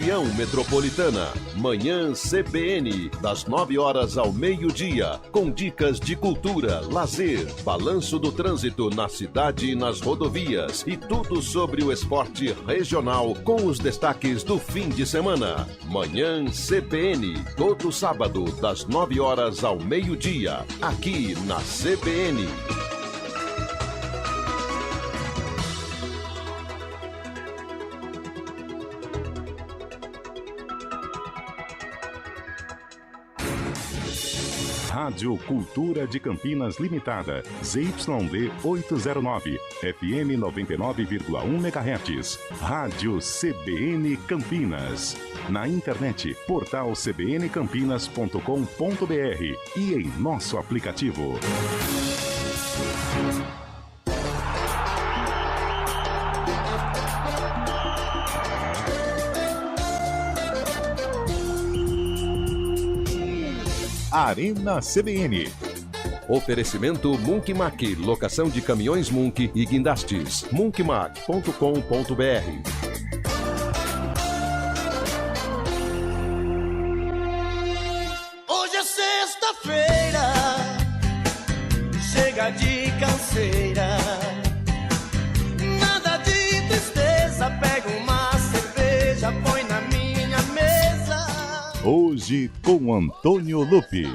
Região Metropolitana, Manhã CBN, das 9 horas ao meio-dia, com dicas de cultura, lazer, balanço do trânsito na cidade e nas rodovias e tudo sobre o esporte regional com os destaques do fim de semana. Manhã CBN, todo sábado, das 9 horas ao meio-dia, aqui na CBN. Rádio Cultura de Campinas Limitada, ZYD 809, FM 99,1 MHz. Rádio CBN Campinas. Na internet, portal cbncampinas.com.br e em nosso aplicativo. Arena CBN. Oferecimento Munkmac, locação de caminhões Munk e guindastes. munkmac.com.br. Hoje é sexta-feira, chega de canseira, nada de tristeza, pega uma cerveja, põe na minha mesa. Hoje com Antônio Lupi.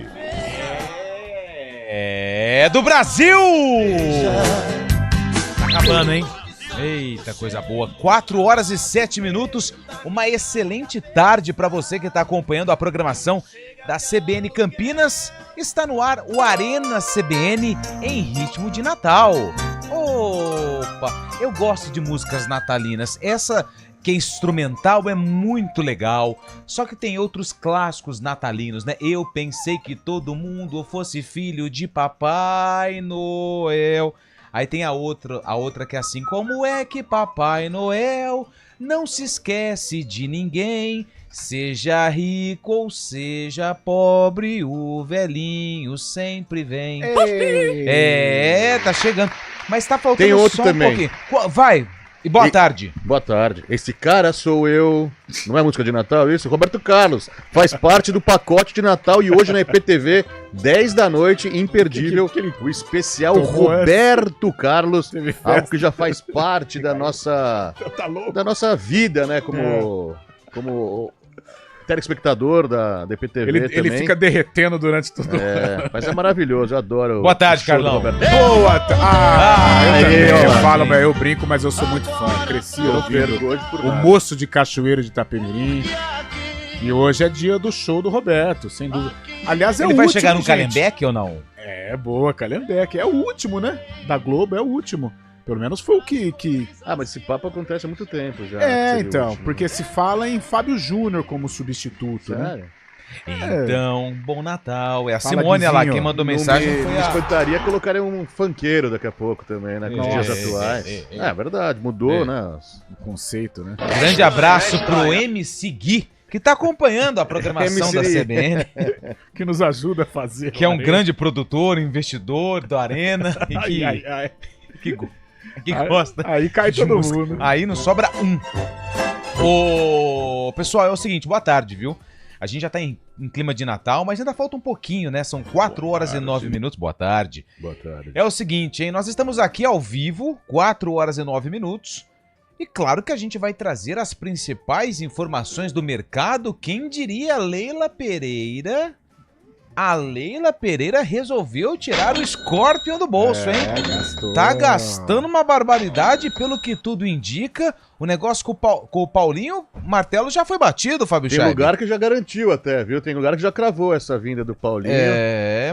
É do Brasil! Tá acabando, hein? Eita, coisa boa. 4 horas e 7 minutos. Uma excelente tarde para você que está acompanhando a programação da CBN Campinas. Está no ar o Arena CBN em ritmo de Natal. Opa, eu gosto de músicas natalinas. Essa que é instrumental é muito legal, só que tem outros clássicos natalinos, né? Eu pensei que todo mundo fosse filho de Papai Noel. Aí tem a outra que é assim: como é que Papai Noel não se esquece de ninguém, seja rico ou seja pobre, o velhinho sempre vem. Ei. Tá chegando, mas tá faltando tem outro só também. Um pouquinho. Vai. E boa tarde. Boa tarde. Esse cara sou eu. Não é música de Natal isso? Roberto Carlos. Faz parte do pacote de Natal e hoje na IPTV, 10 da noite, imperdível, o especial Roberto Carlos. Algo que já faz parte da nossa vida, né? Como telespectador da IPTV ele também. Ele fica derretendo durante tudo. Mas é maravilhoso, eu adoro. Boa tarde, Carlão. Boa tarde. Eu falo, eu brinco, mas eu sou muito fã. Cresci ouvindo o Moço de Cachoeiro de Itapemirim. E hoje é dia do show do Roberto, sem dúvida. Aliás, ele vai chegar no Calhambeque ou não? É, boa, Calhambeque. É o último, né? Da Globo, é o último. Pelo menos foi o que... Ah, mas esse papo acontece há muito tempo já. Então, porque se fala em Fábio Júnior como substituto, né? Então, bom Natal. É a Simone lá, quem mandou mensagem foi me espantaria colocar um funkeiro daqui a pouco também, né? Com os dias atuais. É verdade, mudou, né? O conceito, né? Grande abraço pro MC Gui, que tá acompanhando a programação da CBN. Que nos ajuda a fazer. Que é um grande produtor, investidor do Arena. E que gosta. Aí cai todo mundo. Aí não sobra um. Pessoal, é o seguinte, boa tarde, viu? A gente já tá em clima de Natal, mas ainda falta um pouquinho, né? São 4 horas e 9 minutos. Boa tarde. Boa tarde. É o seguinte, hein? Nós estamos aqui ao vivo, 4 horas e 9 minutos. E claro que a gente vai trazer as principais informações do mercado. Quem diria, Leila Pereira? A Leila Pereira resolveu tirar o Scorpion do bolso, hein? Gastou. Tá gastando uma barbaridade, pelo que tudo indica. O negócio com o Paulinho, o martelo já foi batido, Fábio Scheib. Tem lugar que já garantiu até, viu? Tem lugar que já cravou essa vinda do Paulinho.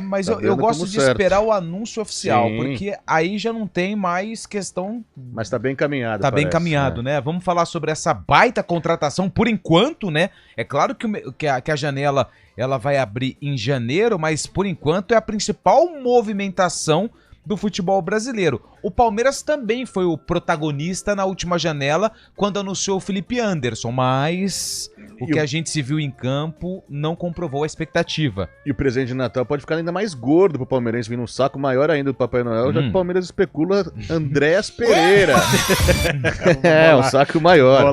Mas tá eu gosto de esperar o anúncio oficial, Sim. porque aí já não tem mais questão... Mas tá bem encaminhado, Tá bem encaminhado, né? Vamos falar sobre essa baita contratação, por enquanto, né? É claro que a janela ela vai abrir em janeiro, mas por enquanto é a principal movimentação do futebol brasileiro. O Palmeiras também foi o protagonista na última janela quando anunciou o Felipe Anderson, mas O que a gente se viu em campo não comprovou a expectativa. E o presente de Natal pode ficar ainda mais gordo pro palmeirense, vir num saco maior ainda do Papai Noel, já que o Palmeiras especula Andréas Pereira. Um saco maior.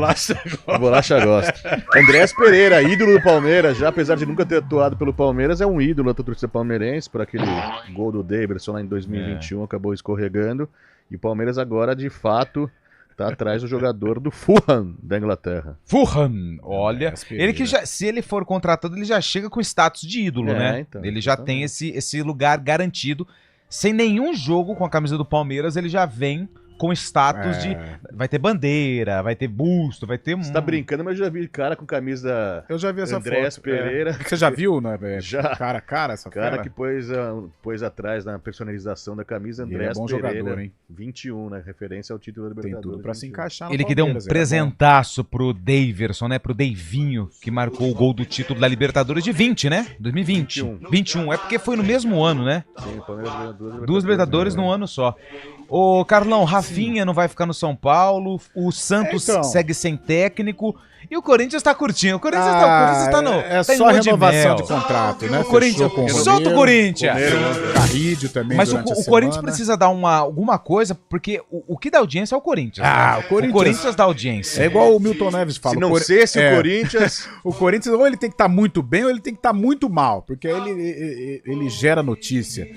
Bolacha gosta. Andréas Pereira, ídolo do Palmeiras, já apesar de nunca ter atuado pelo Palmeiras, é um ídolo da torcida palmeirense, por aquele gol do Davidson lá em 2021, acabou escorregando. E o Palmeiras agora, de fato, tá atrás do jogador do Fulham da Inglaterra. Fulham, olha, ele que já, se ele for contratado, ele já chega com status de ídolo, né? Então, ele já tem esse lugar garantido. Sem nenhum jogo com a camisa do Palmeiras, ele já vem com status de... Vai ter bandeira, vai ter busto, vai ter... Você tá brincando, mas eu já vi cara com camisa... Eu já vi essa Andréas foto. Pereira. Você já viu, né? Já. Cara a cara essa Cara fera? que pôs atrás na personalização da camisa, Ele é Andréas bom Pereira, jogador, hein? 21, né? Referência ao título da Libertadores. Tem tudo pra se 21. encaixar no Ele que deu um Palmeiras, ele é bom. presentaço pro Daverson, né? Pro Deivinho, que marcou o gol do título da Libertadores de 20, né? 2020. 21. É porque foi no mesmo ano, né? Sim, o Palmeiras ganhou Duas Libertadores num ano só. Ô, Carlão, Rafinha não vai ficar no São Paulo, o Santos segue sem técnico e o Corinthians tá curtindo. O Corinthians tá no... É tá em só lua de renovação mel. de contrato, né? O Corinthians, Fechou com solta o Corinthians! Carrídio também. Mas durante a o Corinthians semana. precisa dar alguma coisa, porque o que dá audiência é o Corinthians. Ah, né? o Corinthians dá audiência. É igual o Milton Neves fala. Se não cesse o Corinthians... O Corinthians ou ele tem que estar muito bem ou ele tem que estar muito mal, porque aí ele gera notícia.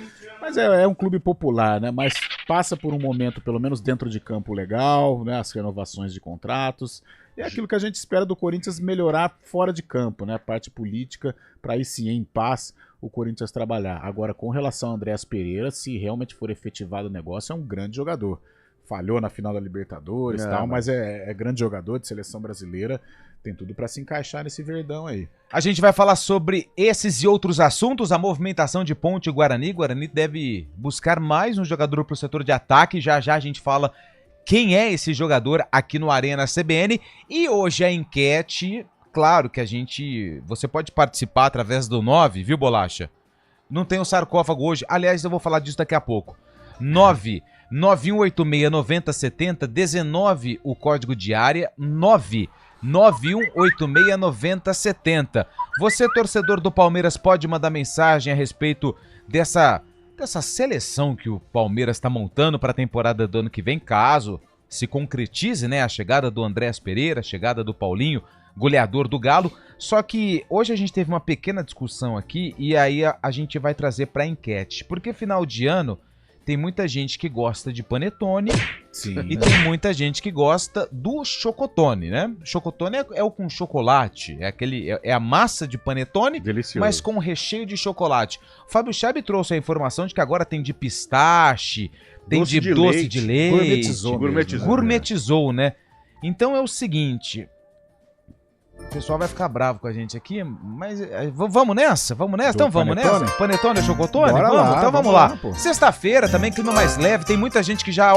Mas é um clube popular, né? Mas passa por um momento, pelo menos dentro de campo, legal, né? As renovações de contratos. É aquilo que a gente espera do Corinthians melhorar fora de campo, né? A parte política, para aí sim, em paz, o Corinthians trabalhar. Agora, com relação a Andréas Pereira, se realmente for efetivado o negócio, é um grande jogador. Falhou na final da Libertadores e tal, mas é grande jogador de seleção brasileira. Tem tudo para se encaixar nesse Verdão aí. A gente vai falar sobre esses e outros assuntos, a movimentação de Ponte e Guarani. Guarani deve buscar mais um jogador para o setor de ataque. Já já a gente fala quem é esse jogador aqui no Arena CBN. E hoje a enquete, claro que você pode participar através do 9, viu, Bolacha? Não tem o sarcófago hoje. Aliás, eu vou falar disso daqui a pouco. 991869070, 19 o código de área, 991869070. Você, torcedor do Palmeiras, pode mandar mensagem a respeito dessa seleção que o Palmeiras está montando para a temporada do ano que vem, caso se concretize, né, a chegada do Andréas Pereira, a chegada do Paulinho, goleador do Galo. Só que hoje a gente teve uma pequena discussão aqui e aí a gente vai trazer para a enquete, porque final de ano tem muita gente que gosta de panetone. Sim. E tem muita gente que gosta do chocotone, né? Chocotone é o com chocolate, é a massa de panetone, Delicioso. mas com recheio de chocolate. O Fábio Chab trouxe a informação de que agora tem de pistache, tem Doce de de doce leite. de leite. Gourmetizou. Né? Então é o seguinte... O pessoal vai ficar bravo com a gente aqui, mas vamos nessa? Vamos nessa? Então vamos panetone? nessa? Panetone ou chocotone? Bora Vamos? lá, Então vamos vamos lá. lá, pô. Sexta-feira também, clima mais leve, tem muita gente que já,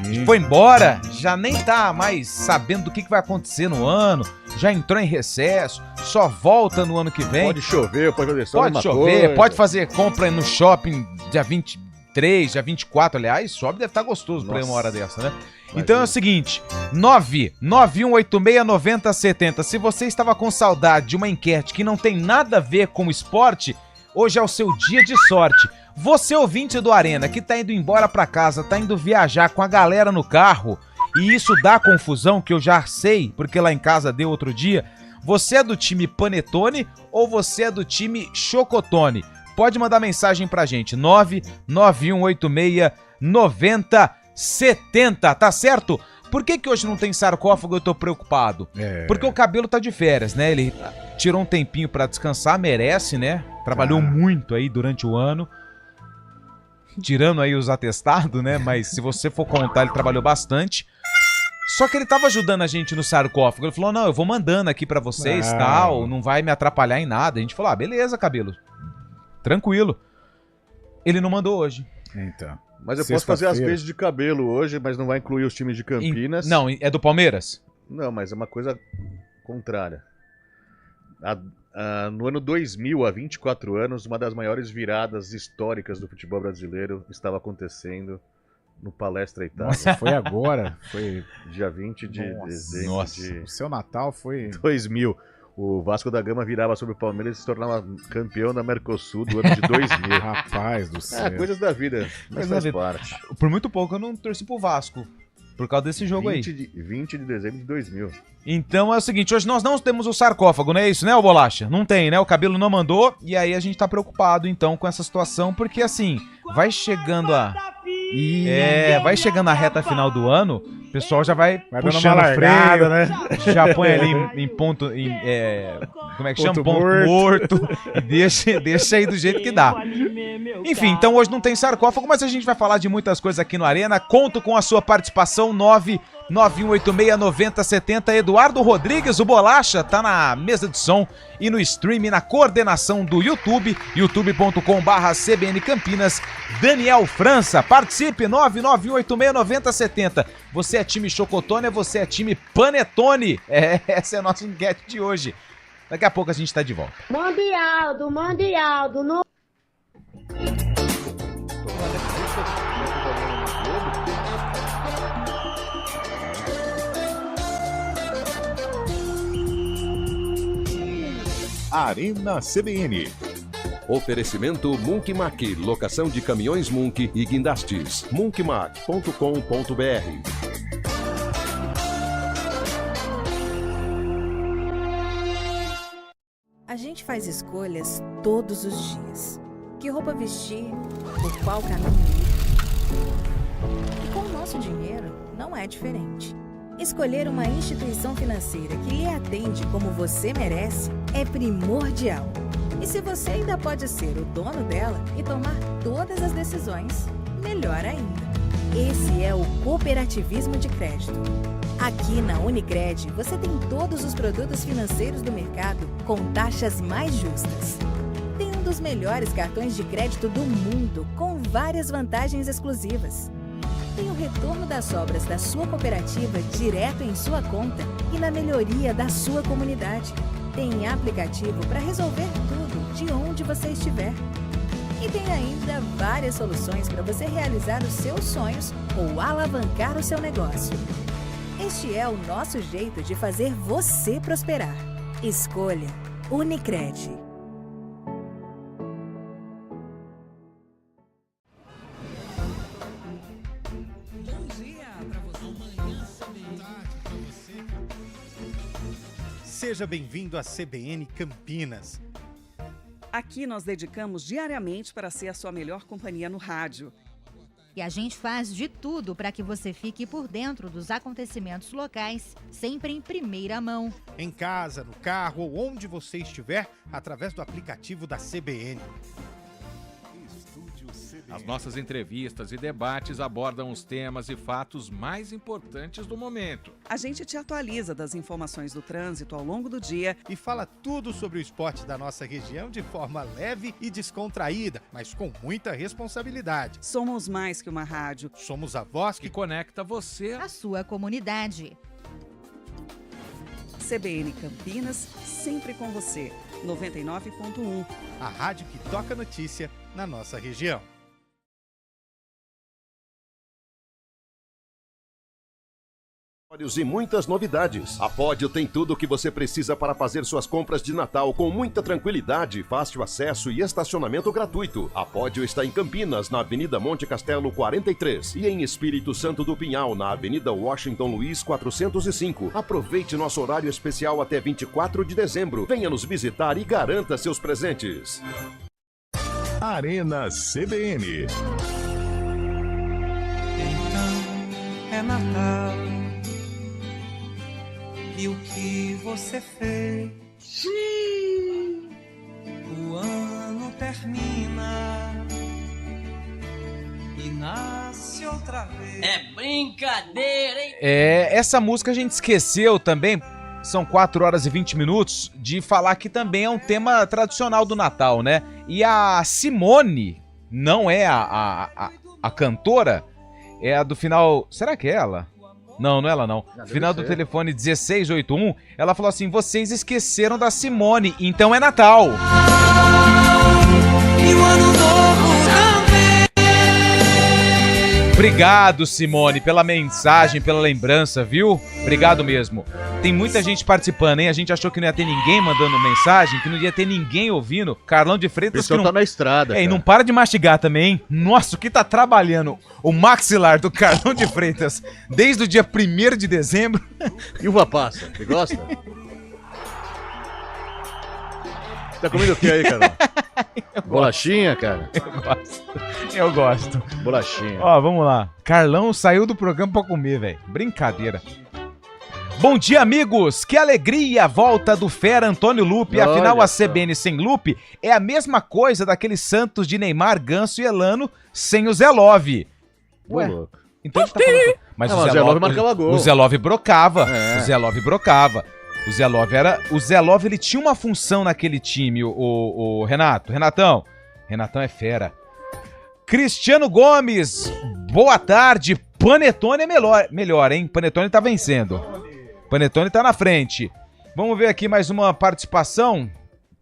Sim. foi embora, já nem tá mais sabendo do que vai acontecer no ano, já entrou em recesso, só volta no ano que vem. Pode chover, pode fazer sol. Pode chover, pode fazer compra no shopping dia 23, dia 24, aliás, shopping deve estar gostoso pra ir uma hora dessa, né? Então é o seguinte, 991869070. Se você estava com saudade de uma enquete que não tem nada a ver com esporte, hoje é o seu dia de sorte. Você, ouvinte do Arena, que tá indo embora pra casa, tá indo viajar com a galera no carro, e isso dá confusão, que eu já sei, porque lá em casa deu outro dia, você é do time Panetone ou você é do time Chocotone? Pode mandar mensagem pra gente, 991869070, tá certo? Por que hoje não tem sarcófago? Eu tô preocupado. Porque o cabelo tá de férias, né? Ele tirou um tempinho pra descansar, merece, né? Trabalhou muito aí durante o ano. Tirando aí os atestados, né? Mas se você for contar, ele trabalhou bastante. Só que ele tava ajudando a gente no sarcófago. Ele falou, não, eu vou mandando aqui pra vocês, tal, não vai me atrapalhar em nada. A gente falou, beleza, cabelo. Tranquilo. Ele não mandou hoje. Então. Mas eu posso fazer as vezes de cabelo hoje, mas não vai incluir os times de Campinas. Não, é do Palmeiras? Não, mas é uma coisa contrária. No ano 2000, há 24 anos, uma das maiores viradas históricas do futebol brasileiro estava acontecendo no Palestra Itália. Nossa, foi agora. Foi dia 20 de dezembro de... O seu Natal foi... 2000. o Vasco da Gama virava sobre o Palmeiras e se tornava campeão da Mercosul do ano de 2000. Rapaz do céu. Coisas da vida, mas faz parte. Por muito pouco eu não torci pro Vasco, por causa desse jogo 20 de dezembro de 2000. Então é o seguinte, hoje nós não temos o sarcófago, não é isso, né, ô Bolacha? Não tem, né? O Cabelo não mandou, e aí a gente tá preocupado, então, com essa situação, porque assim, vai chegando a reta final do ano, o pessoal já vai puxando o freio, né? Já põe ali em ponto, como é que chama? Ponto morto, e deixa aí do jeito que dá. Enfim, então hoje não tem sarcófago, mas a gente vai falar de muitas coisas aqui no Arena. Conto com a sua participação, 991869070. Eduardo Rodrigues, o Bolacha, tá na mesa de som e no stream, na coordenação do YouTube, youtube.com/CBN Campinas. Daniel França, participe, 991869070. Você é time Chocotone ou você é time Panetone? Essa é a nossa enquete de hoje. Daqui a pouco a gente tá de volta. Mundialdo, no... Arena CBN. Oferecimento Munkmac, locação de caminhões Munk e guindastes. munkmac.com.br. A gente faz escolhas todos os dias. Que roupa vestir, por qual caminho ir. E com o nosso dinheiro, não é diferente. Escolher uma instituição financeira que lhe atende como você merece é primordial. E se você ainda pode ser o dono dela e tomar todas as decisões, melhor ainda. Esse é o cooperativismo de crédito. Aqui na Unicred, você tem todos os produtos financeiros do mercado com taxas mais justas. Tem um dos melhores cartões de crédito do mundo, com várias vantagens exclusivas. Tem o retorno das sobras da sua cooperativa direto em sua conta e na melhoria da sua comunidade. Tem aplicativo para resolver tudo de onde você estiver. E tem ainda várias soluções para você realizar os seus sonhos ou alavancar o seu negócio. Este é o nosso jeito de fazer você prosperar. Escolha Unicred. Seja bem-vindo à CBN Campinas. Aqui nós dedicamos diariamente para ser a sua melhor companhia no rádio. E a gente faz de tudo para que você fique por dentro dos acontecimentos locais, sempre em primeira mão. Em casa, no carro ou onde você estiver, através do aplicativo da CBN. As nossas entrevistas e debates abordam os temas e fatos mais importantes do momento. A gente te atualiza das informações do trânsito ao longo do dia e fala tudo sobre o esporte da nossa região de forma leve e descontraída, mas com muita responsabilidade. Somos mais que uma rádio. Somos a voz que conecta você à sua comunidade. CBN Campinas, sempre com você. 99.1. A rádio que toca notícia na nossa região. E muitas novidades. A Pódio tem tudo o que você precisa para fazer suas compras de Natal com muita tranquilidade, fácil acesso e estacionamento gratuito. A Pódio está em Campinas, na Avenida Monte Castelo 43 e em Espírito Santo do Pinhal, na Avenida Washington Luiz 405. Aproveite nosso horário especial até 24 de dezembro. Venha nos visitar e garanta seus presentes. Arena CBN. Então é Natal. E o que você fez? Sim. O ano termina e nasce outra vez. É brincadeira, hein? Essa música a gente esqueceu também, são 4 horas e 20 minutos, de falar que também é um tema tradicional do Natal, né? E a Simone, não é a cantora, é a do final... Será que é ela? Não, não é ela não. Final do telefone 1681, ela falou assim: vocês esqueceram da Simone, então é Natal. E o ano novo também. Obrigado, Simone, pela mensagem, pela lembrança, viu? Obrigado mesmo. Tem muita gente participando, hein? A gente achou que não ia ter ninguém mandando mensagem, que não ia ter ninguém ouvindo. Carlão de Freitas... O pessoal tá na estrada, e não para de mastigar também, hein? Nossa, o que tá trabalhando o maxilar do Carlão de Freitas desde o dia 1º de dezembro. E uva passa, você gosta? Tá comendo o que aí, cara? Bolachinha, cara? Eu gosto. Bolachinha. Ó, vamos lá. Carlão saiu do programa pra comer, velho. Brincadeira. Bom dia, amigos! Que alegria a volta do fera Antônio Lupe. Olha Afinal, a só. CBN sem Lupe é a mesma coisa daqueles Santos de Neymar, Ganso e Elano sem o Zé Love. Ué, louco. Então ele tá falando... Mas Não, o Zé Love marcava gol. O Zé Love brocava. É. O Zé Love brocava. O Zé Love era... O Zé Love, ele tinha uma função naquele time, o Renato. Renatão é fera. Cristiano Gomes, boa tarde. Panetone é melhor, hein? Panetone tá vencendo. Panetone tá na frente. Vamos ver aqui mais uma participação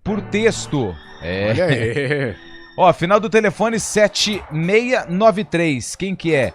por texto. Olha aí. Ó, final do telefone 7693. Quem que é?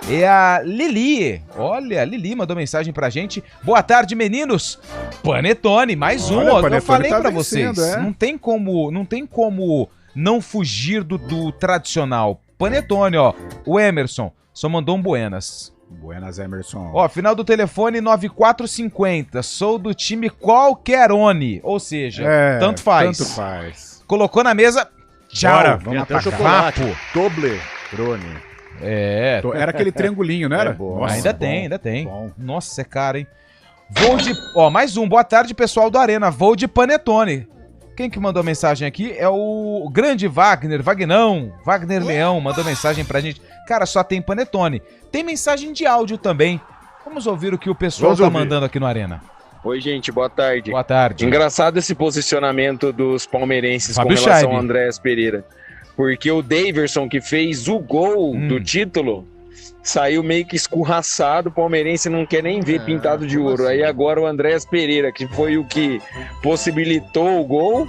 É a Lili. Olha, a Lili mandou mensagem pra gente. Boa tarde, meninos. Panetone, mais um. Olha, Ó, eu Panetone falei tá pra vencendo, vocês. é. Não tem como não fugir do tradicional. Panetone, ó. O Emerson só mandou um buenas. Buenas, Emerson. Ó, final do telefone 9450. Sou do time qualquerone. Ou seja, tanto faz. Tanto faz. Colocou na mesa. Tchau. Bora, Tem vamos até o atacar. chocolate. Vapo. Toblerone. É. Era aquele triangulinho, não era? bom. Nossa, ainda bom, tem. bom. Nossa, é caro, hein? Voo de... Ó, mais um. Boa tarde, pessoal do Arena. Voo de Panetone. Quem que mandou mensagem aqui é o grande Wagner Leão, mandou mensagem pra gente. Cara, só tem Panetone. Tem mensagem de áudio também. Vamos ouvir o que o pessoal tá mandando aqui no Arena. Oi, gente, boa tarde. Boa tarde. Engraçado esse posicionamento dos palmeirenses Fábio com relação Scheib. ao Andréas Pereira. Porque o Daverson, que fez o gol do título, saiu meio que escorraçado. O palmeirense não quer nem ver pintado de ouro. Aí agora o Andréas Pereira, que foi o que possibilitou o gol,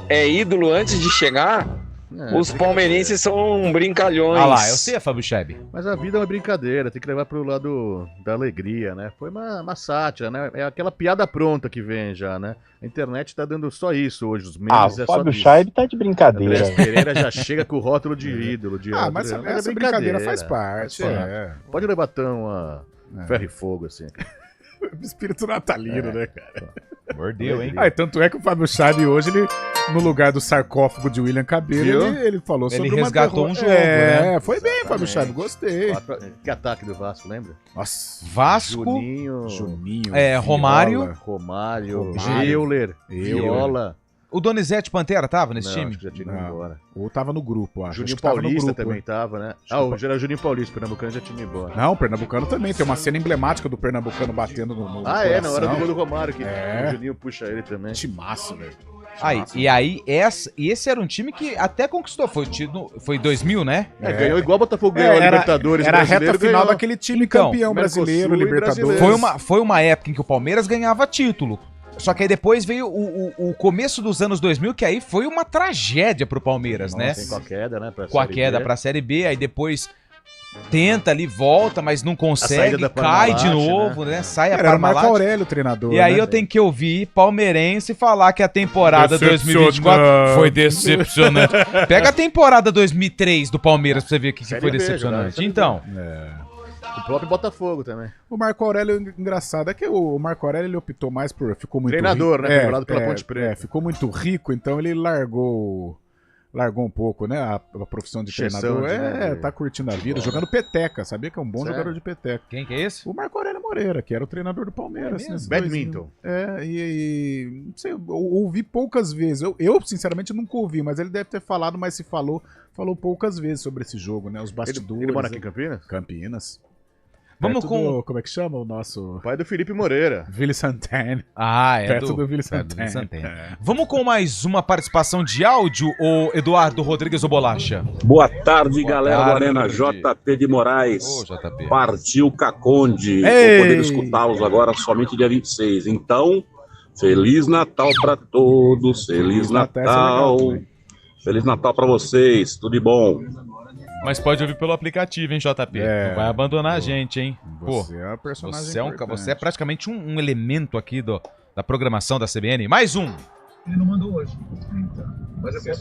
é ídolo antes de chegar. Os palmeirenses são brincalhões. Ah lá, eu sei, Fábio Scheib. Mas a vida é uma brincadeira, tem que levar pro lado da alegria, né? Foi uma sátira, né? É aquela piada pronta que vem já, né? A internet tá dando só isso hoje, os memes o é só Fábio disso. Scheib tá de brincadeira. Andrés Pereira já chega com o rótulo de ídolo. Mas essa brincadeira faz parte. Pode levar tão a ferro e fogo, assim. Espírito natalino, né, cara? Mordeu, hein? Tanto é que o Fábio Scheib hoje, ele, no lugar do sarcófago de William Cabelo, ele falou sobre Ele resgatou uma um jogo, né? Foi bem, Fábio Scheib, gostei. Que ataque do Vasco, lembra? Nossa. Vasco, Juninho, Romário, Euler, Viola. O Donizete Pantera tava nesse time? Acho que já tinha ido embora. Ou tava no grupo, acho. Juninho Acho que tava no Paulista grupo, também tava, né? Era Juninho Paulista, Pernambucano já tinha ido embora. Não, o Pernambucano também. Tem uma cena emblemática do Pernambucano batendo no na hora do gol do Romário, que o Juninho puxa ele também. Timaço, velho. Esse era um time que até conquistou. Foi 2000, né? Ganhou igual o Botafogo ganhou a Libertadores. Era a reta brasileiro, final ganhou. daquele time campeão brasileiro, Mercosul e Libertadores. brasileiro. Foi uma época em que o Palmeiras ganhava título. Só que aí depois veio o começo dos anos 2000, que aí foi uma tragédia pro Palmeiras, né? Com a queda, né? Com a queda pra Série B, aí depois tenta ali, volta, mas não consegue, da cai Parmalat, de novo, né? Sai a Era o Marco Parmalat. Aurélio o treinador. E aí né? eu tenho que ouvir palmeirense falar que a temporada 2024 foi decepcionante. Pega a temporada 2003 do Palmeiras pra você ver o que foi decepcionante. Então... O próprio Botafogo também. O Marco Aurélio, engraçado, é que o Marco Aurélio ele optou mais por... Ficou muito treinador, rico, né? Comprado pela Ponte Preta. Ficou muito rico, então ele largou um pouco, né? A profissão de treinador. Tá curtindo a vida, jogando peteca. Sabia que é um bom jogador de peteca. Quem que é esse? O Marco Aurélio Moreira, que era o treinador do Palmeiras. Badminton. Não sei, eu ouvi poucas vezes. Eu, sinceramente, nunca ouvi, mas ele deve ter falado, mas se falou poucas vezes sobre esse jogo, né? Os bastidores. Ele mora aqui em Campinas? Campinas. Vamos com... Como é que chama o nosso... Pai do Felipe Moreira. Vili Santana. Perto do Vili Santana. Vamos com mais uma participação de áudio, o Eduardo Rodrigues ou Bolacha? Boa tarde, galera do Arena. JP de Moraes. JP. Partiu Caconde. Vou poder escutá-los agora somente dia 26. Então, Feliz Natal para todos. Feliz Natal. Feliz Natal para vocês. Tudo de bom. Mas pode ouvir pelo aplicativo, hein, JP? Não vai abandonar a gente, hein? Você é uma personagem você é praticamente um elemento aqui da programação da CBN. Mais um. Ele não mandou hoje.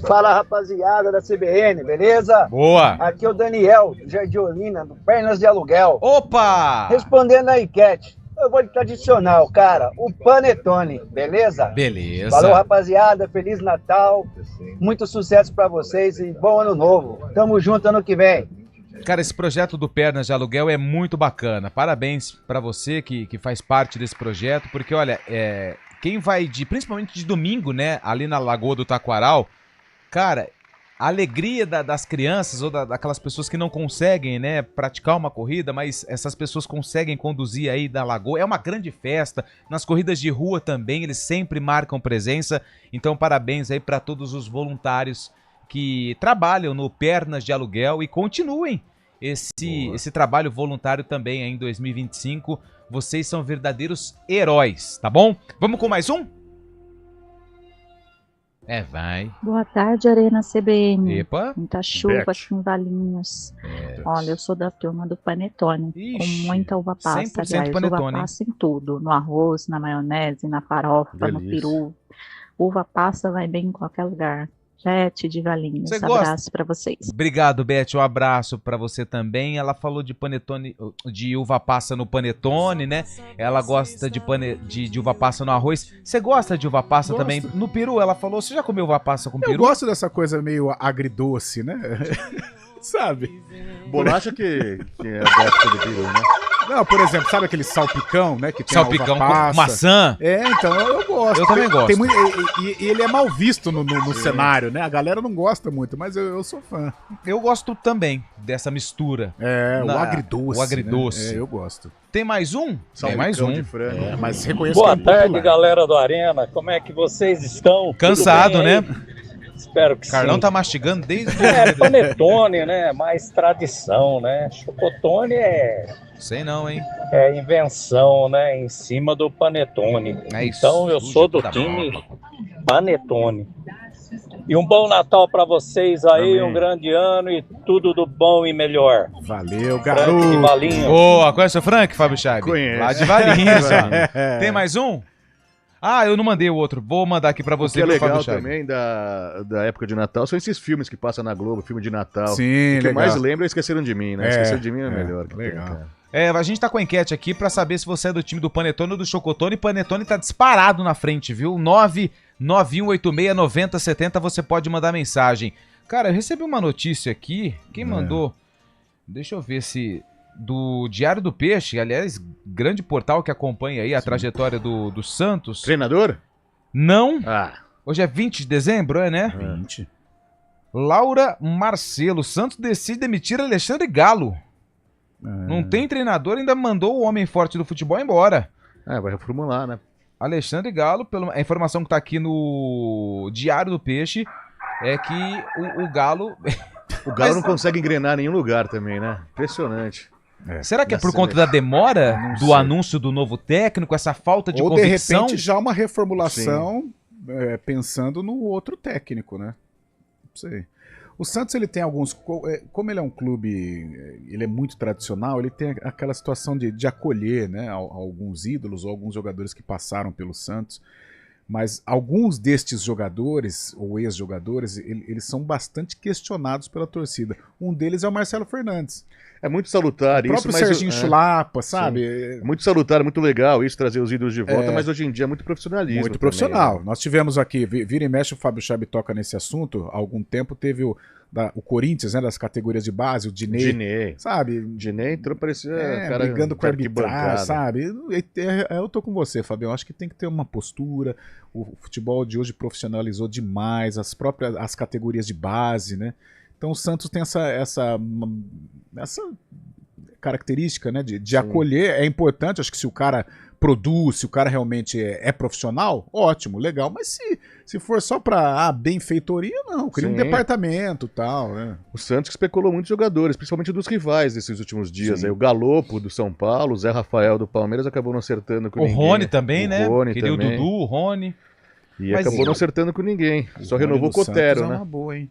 Fala, rapaziada da CBN, beleza? Boa. Aqui é o Daniel, do Jardim Olina, do Pernas de Aluguel. Opa! Respondendo a enquete, eu vou de tradicional, cara, o Panetone, beleza? Beleza. Falou, rapaziada, Feliz Natal, muito sucesso pra vocês e bom ano novo. Tamo junto ano que vem. Cara, esse projeto do Pernas de Aluguel é muito bacana. Parabéns pra você que faz parte desse projeto, porque, olha, quem vai principalmente de domingo, né, ali na Lagoa do Taquaral, cara, a alegria das crianças ou daquelas pessoas que não conseguem, né, praticar uma corrida, mas essas pessoas conseguem conduzir aí da Lagoa, é uma grande festa. Nas corridas de rua também, eles sempre marcam presença. Então, parabéns aí para todos os voluntários que trabalham no Pernas de Aluguel e continuem esse trabalho voluntário também aí em 2025. Vocês são verdadeiros heróis, tá bom? Vamos com mais um? Vai. Boa tarde, Arena CBN. Epa. Muita chuva aqui em Valinhos. Olha, eu sou da turma do Panetone. Com muita uva passa, 100% aliás. Panetone, Uva passa em tudo. No arroz, na maionese, na farofa, no peru. Uva passa vai bem em qualquer lugar. Beth de Valinhos, abraço pra vocês. Obrigado, Beth, um abraço pra você também. Ela falou de panetone, de uva passa no panetone, né? Ela gosta de uva passa no arroz. Você gosta de uva passa também no peru? Ela falou, você já comeu uva passa com peru? Eu gosto dessa coisa meio agridoce, né? Sabe? Bolacha que é a época do peru, né? Não, por exemplo, sabe aquele salpicão, né? Que tem salpicão com maçã? Então, eu gosto. Eu também gosto. E ele é mal visto no cenário, né? A galera não gosta muito, mas eu sou fã. Eu gosto também dessa mistura. O agridoce. O agridoce. Né? Eu gosto. Tem mais um? Tem mais um. De frango. Mas reconheço Boa que tarde, galera do Arena. Como é que vocês estão? Cansado, né? Espero que Carlão sim. Tá mastigando desde... Panetone, né? Mais tradição, né? Chocotone Sei não, hein? É invenção, né? Em cima do Panetone. Então eu sou do time Panetone. E um bom Natal pra vocês aí, um grande ano e tudo do bom e melhor. Valeu, garoto. Frank de Valinhos. Boa, conhece o Frank, Fábio Chaib? Conheço. Lá de Valinhos. Tem mais um? Eu não mandei o outro. Vou mandar aqui pra você. O que é legal também da época de Natal são esses filmes que passam na Globo, filme de Natal. Sim, o que eu mais lembro é Esqueceram de Mim, né? Esqueceram de Mim é melhor. Legal. A gente tá com a enquete aqui pra saber se você é do time do Panetone ou do Chocotone. Panetone tá disparado na frente, viu? 991869070, você pode mandar mensagem. Cara, eu recebi uma notícia aqui. Quem mandou? Deixa eu ver se... Do Diário do Peixe, aliás, grande portal que acompanha aí a trajetória do Santos. Treinador? Não. Hoje é 20 de dezembro, né? 20. Laura Marcelo. Santos decide demitir Alexandre Galo. Não tem treinador, ainda mandou o homem forte do futebol embora. Vai reformular, né? Alexandre Galo, a informação que tá aqui no Diário do Peixe é que o Galo... O Galo não consegue engrenar em nenhum lugar também, né? Impressionante. Será que é por conta da demora do anúncio do novo técnico, essa falta de convicção? Ou de repente já uma reformulação pensando no outro técnico, né? Não sei. O Santos, ele tem alguns... Como ele é um clube, ele é muito tradicional, ele tem aquela situação de acolher, né, alguns ídolos ou alguns jogadores que passaram pelo Santos. Mas alguns destes jogadores, ou ex-jogadores, eles são bastante questionados pela torcida. Um deles é o Marcelo Fernandes. É muito salutar isso. O próprio Serginho Chulapa, sabe? É muito salutar, muito legal isso, trazer os ídolos de volta, mas hoje em dia é muito profissionalismo. Muito profissional. Também, né? Nós tivemos aqui, vira e mexe, o Fábio Chaib toca nesse assunto. Há algum tempo teve o Corinthians, né, das categorias de base, o Diney. Sabe? Diney entrou, parecia cara brigando com a arbitragem, sabe? Eu tô com você, Fábio. Eu acho que tem que ter uma postura. O futebol de hoje profissionalizou demais as categorias de base, né? Então o Santos tem essa característica, né, de acolher. É importante, acho que se o cara produz, se o cara realmente é profissional, ótimo, legal. Mas se for só pra benfeitoria, não. Cria um departamento e tal, né? O Santos especulou muitos jogadores, principalmente dos rivais desses últimos dias. Aí, o Galopo do São Paulo, o Zé Rafael do Palmeiras acabou não acertando com ninguém. O Rony também, né? Queria o também. Dudu, o Rony. E acabou não acertando com ninguém. Só renovou o Cotero, né? É uma boa, hein?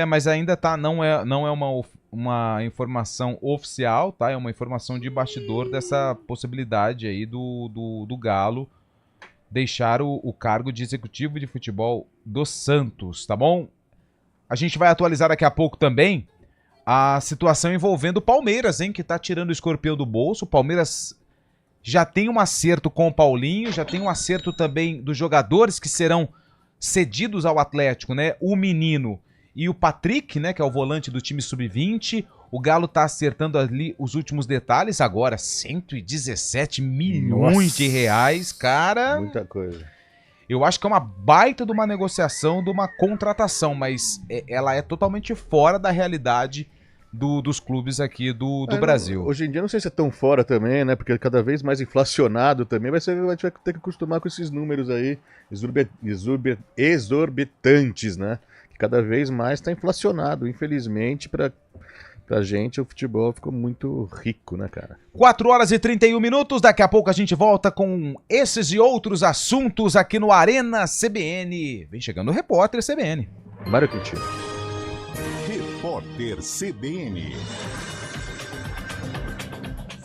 Mas ainda não é uma uma informação oficial, tá? É uma informação de bastidor dessa possibilidade aí do Galo deixar o cargo de executivo de futebol do Santos, tá bom? A gente vai atualizar daqui a pouco também a situação envolvendo o Palmeiras, hein? Que tá tirando o escorpião do bolso. O Palmeiras já tem um acerto com o Paulinho, já tem um acerto também dos jogadores que serão cedidos ao Atlético, né? O Menino e o Patrick, né? Que é o volante do time sub-20. O Galo tá acertando ali os últimos detalhes. Agora, 117 milhões de reais, cara. Muita coisa. Eu acho que é uma baita de uma negociação, de uma contratação, mas ela é totalmente fora da realidade dos clubes aqui do Brasil. Hoje em dia não sei se é tão fora também, né? Porque cada vez mais inflacionado também, a gente vai ter que acostumar com esses números aí exorbitantes, né? Que cada vez mais está inflacionado. Infelizmente, pra gente, o futebol ficou muito rico, né, cara? 4 horas e 31 minutos. Daqui a pouco a gente volta com esses e outros assuntos aqui no Arena CBN. Vem chegando o repórter CBN. Mário Quintino. Repórter CBN.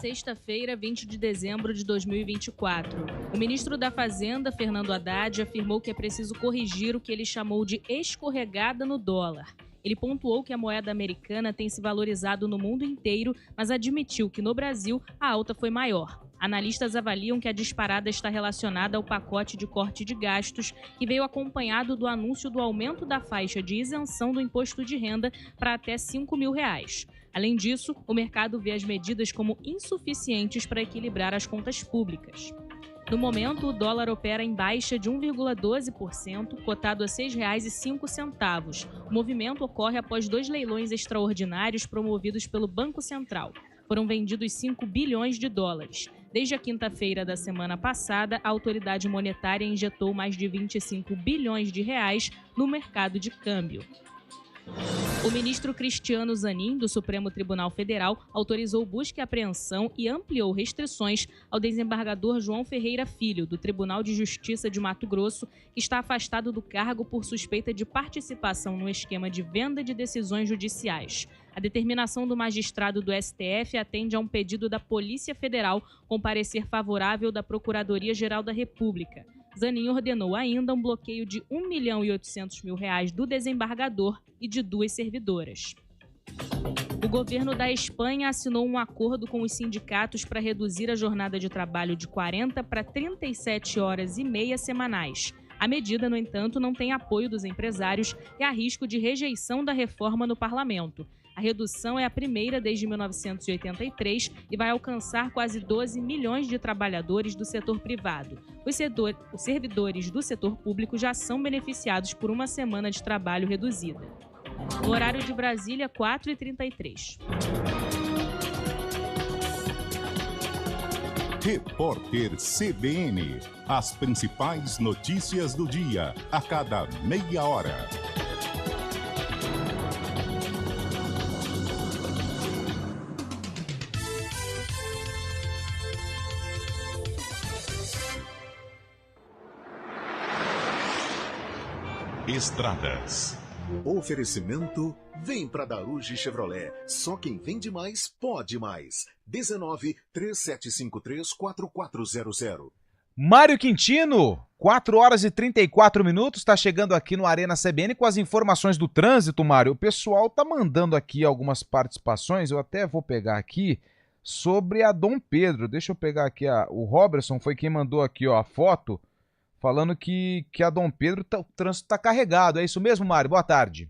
Sexta-feira, 20 de dezembro de 2024. O ministro da Fazenda, Fernando Haddad, afirmou que é preciso corrigir o que ele chamou de escorregada no dólar. Ele pontuou que a moeda americana tem se valorizado no mundo inteiro, mas admitiu que no Brasil a alta foi maior. Analistas avaliam que a disparada está relacionada ao pacote de corte de gastos, que veio acompanhado do anúncio do aumento da faixa de isenção do imposto de renda para até R$ 5.000. Além disso, o mercado vê as medidas como insuficientes para equilibrar as contas públicas. No momento, o dólar opera em baixa de 1,12%, cotado a R$ 6,05. O movimento ocorre após 2 leilões extraordinários promovidos pelo Banco Central. Foram vendidos 5 bilhões de dólares. Desde a quinta-feira da semana passada, a autoridade monetária injetou mais de 25 bilhões de reais no mercado de câmbio. O ministro Cristiano Zanin, do Supremo Tribunal Federal, autorizou busca e apreensão e ampliou restrições ao desembargador João Ferreira Filho, do Tribunal de Justiça de Mato Grosso, que está afastado do cargo por suspeita de participação no esquema de venda de decisões judiciais. A determinação do magistrado do STF atende a um pedido da Polícia Federal com parecer favorável da Procuradoria-Geral da República. Zanin ordenou ainda um bloqueio de R$ 1.800.000 do desembargador e de 2 servidoras. O governo da Espanha assinou um acordo com os sindicatos para reduzir a jornada de trabalho de 40 para 37 horas e meia semanais. A medida, no entanto, não tem apoio dos empresários e há risco de rejeição da reforma no parlamento. A redução é a primeira desde 1983 e vai alcançar quase 12 milhões de trabalhadores do setor privado. Os servidores do setor público já são beneficiados por uma semana de trabalho reduzida. No horário de Brasília, 4h33. Repórter CBN. As principais notícias do dia, a cada meia hora. Estradas. Oferecimento, vem pra Daruge Chevrolet. Só quem vende mais, pode mais. 19-3753-4400. Mário Quintino, 4 horas e 34 minutos, tá chegando aqui no Arena CBN com as informações do trânsito, Mário. O pessoal tá mandando aqui algumas participações, eu até vou pegar aqui, sobre a Dom Pedro. Deixa eu pegar aqui, o Robertson foi quem mandou aqui a foto, falando que a Dom Pedro, o trânsito está carregado. É isso mesmo, Mário? Boa tarde.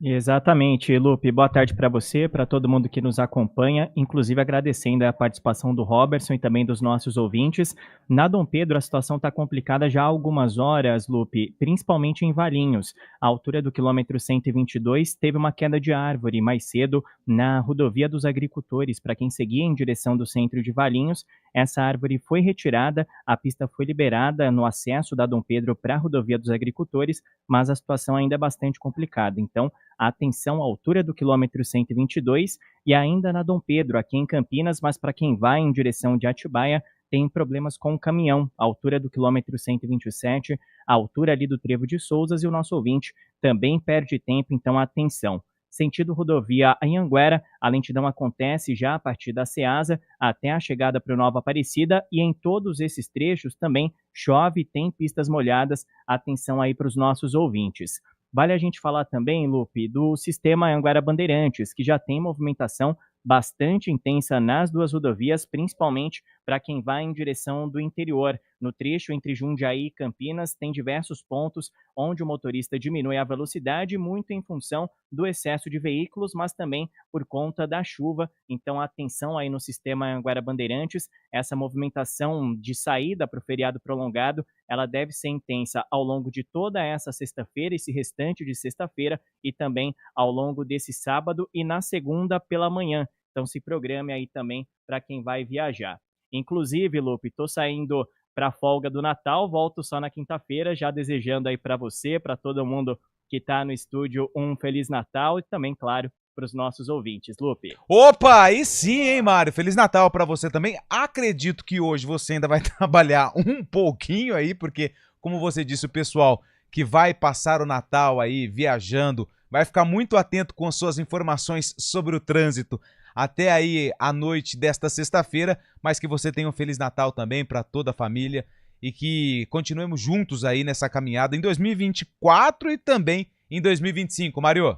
Exatamente, Lupe. Boa tarde para você, para todo mundo que nos acompanha, inclusive agradecendo a participação do Robertson e também dos nossos ouvintes. Na Dom Pedro, a situação está complicada já há algumas horas, Lupe, principalmente em Valinhos. A altura do quilômetro 122 teve uma queda de árvore mais cedo na rodovia dos agricultores. Para quem seguia em direção do centro de Valinhos, essa árvore foi retirada, a pista foi liberada no acesso da Dom Pedro para a rodovia dos agricultores, mas a situação ainda é bastante complicada. Então, atenção à altura do quilômetro 122 e ainda na Dom Pedro, aqui em Campinas, mas para quem vai em direção de Atibaia, tem problemas com o caminhão, a altura do quilômetro 127, a altura ali do Trevo de Souzas, e o nosso ouvinte também perde tempo, então atenção. sentido rodovia Anhanguera, a lentidão acontece já a partir da Ceasa até a chegada para o Nova Aparecida e em todos esses trechos também chove e tem pistas molhadas. Atenção aí para os nossos ouvintes. Vale a gente falar também, Lupe, do sistema Anhanguera Bandeirantes, que já tem movimentação bastante intensa nas duas rodovias, principalmente para quem vai em direção do interior. No trecho entre Jundiaí e Campinas, tem diversos pontos onde o motorista diminui a velocidade, muito em função do excesso de veículos, mas também por conta da chuva. Então, atenção aí no sistema Anhanguera Bandeirantes. Essa movimentação de saída para o feriado prolongado, ela deve ser intensa ao longo de toda essa sexta-feira, esse restante de sexta-feira, e também ao longo desse sábado e na segunda pela manhã. Então, se programe aí também para quem vai viajar. Inclusive, Lupe, estou saindo para a folga do Natal, volto só na quinta-feira, já desejando aí para você, para todo mundo que está no estúdio, um Feliz Natal e também, claro, para os nossos ouvintes. Lupe. Opa, aí sim, hein, Mário? Feliz Natal para você também. Acredito que hoje você ainda vai trabalhar um pouquinho aí, porque, como você disse, o pessoal que vai passar o Natal aí viajando vai ficar muito atento com as suas informações sobre o trânsito até aí a noite desta sexta-feira, mas que você tenha um Feliz Natal também para toda a família e que continuemos juntos aí nessa caminhada em 2024 e também em 2025, Mário.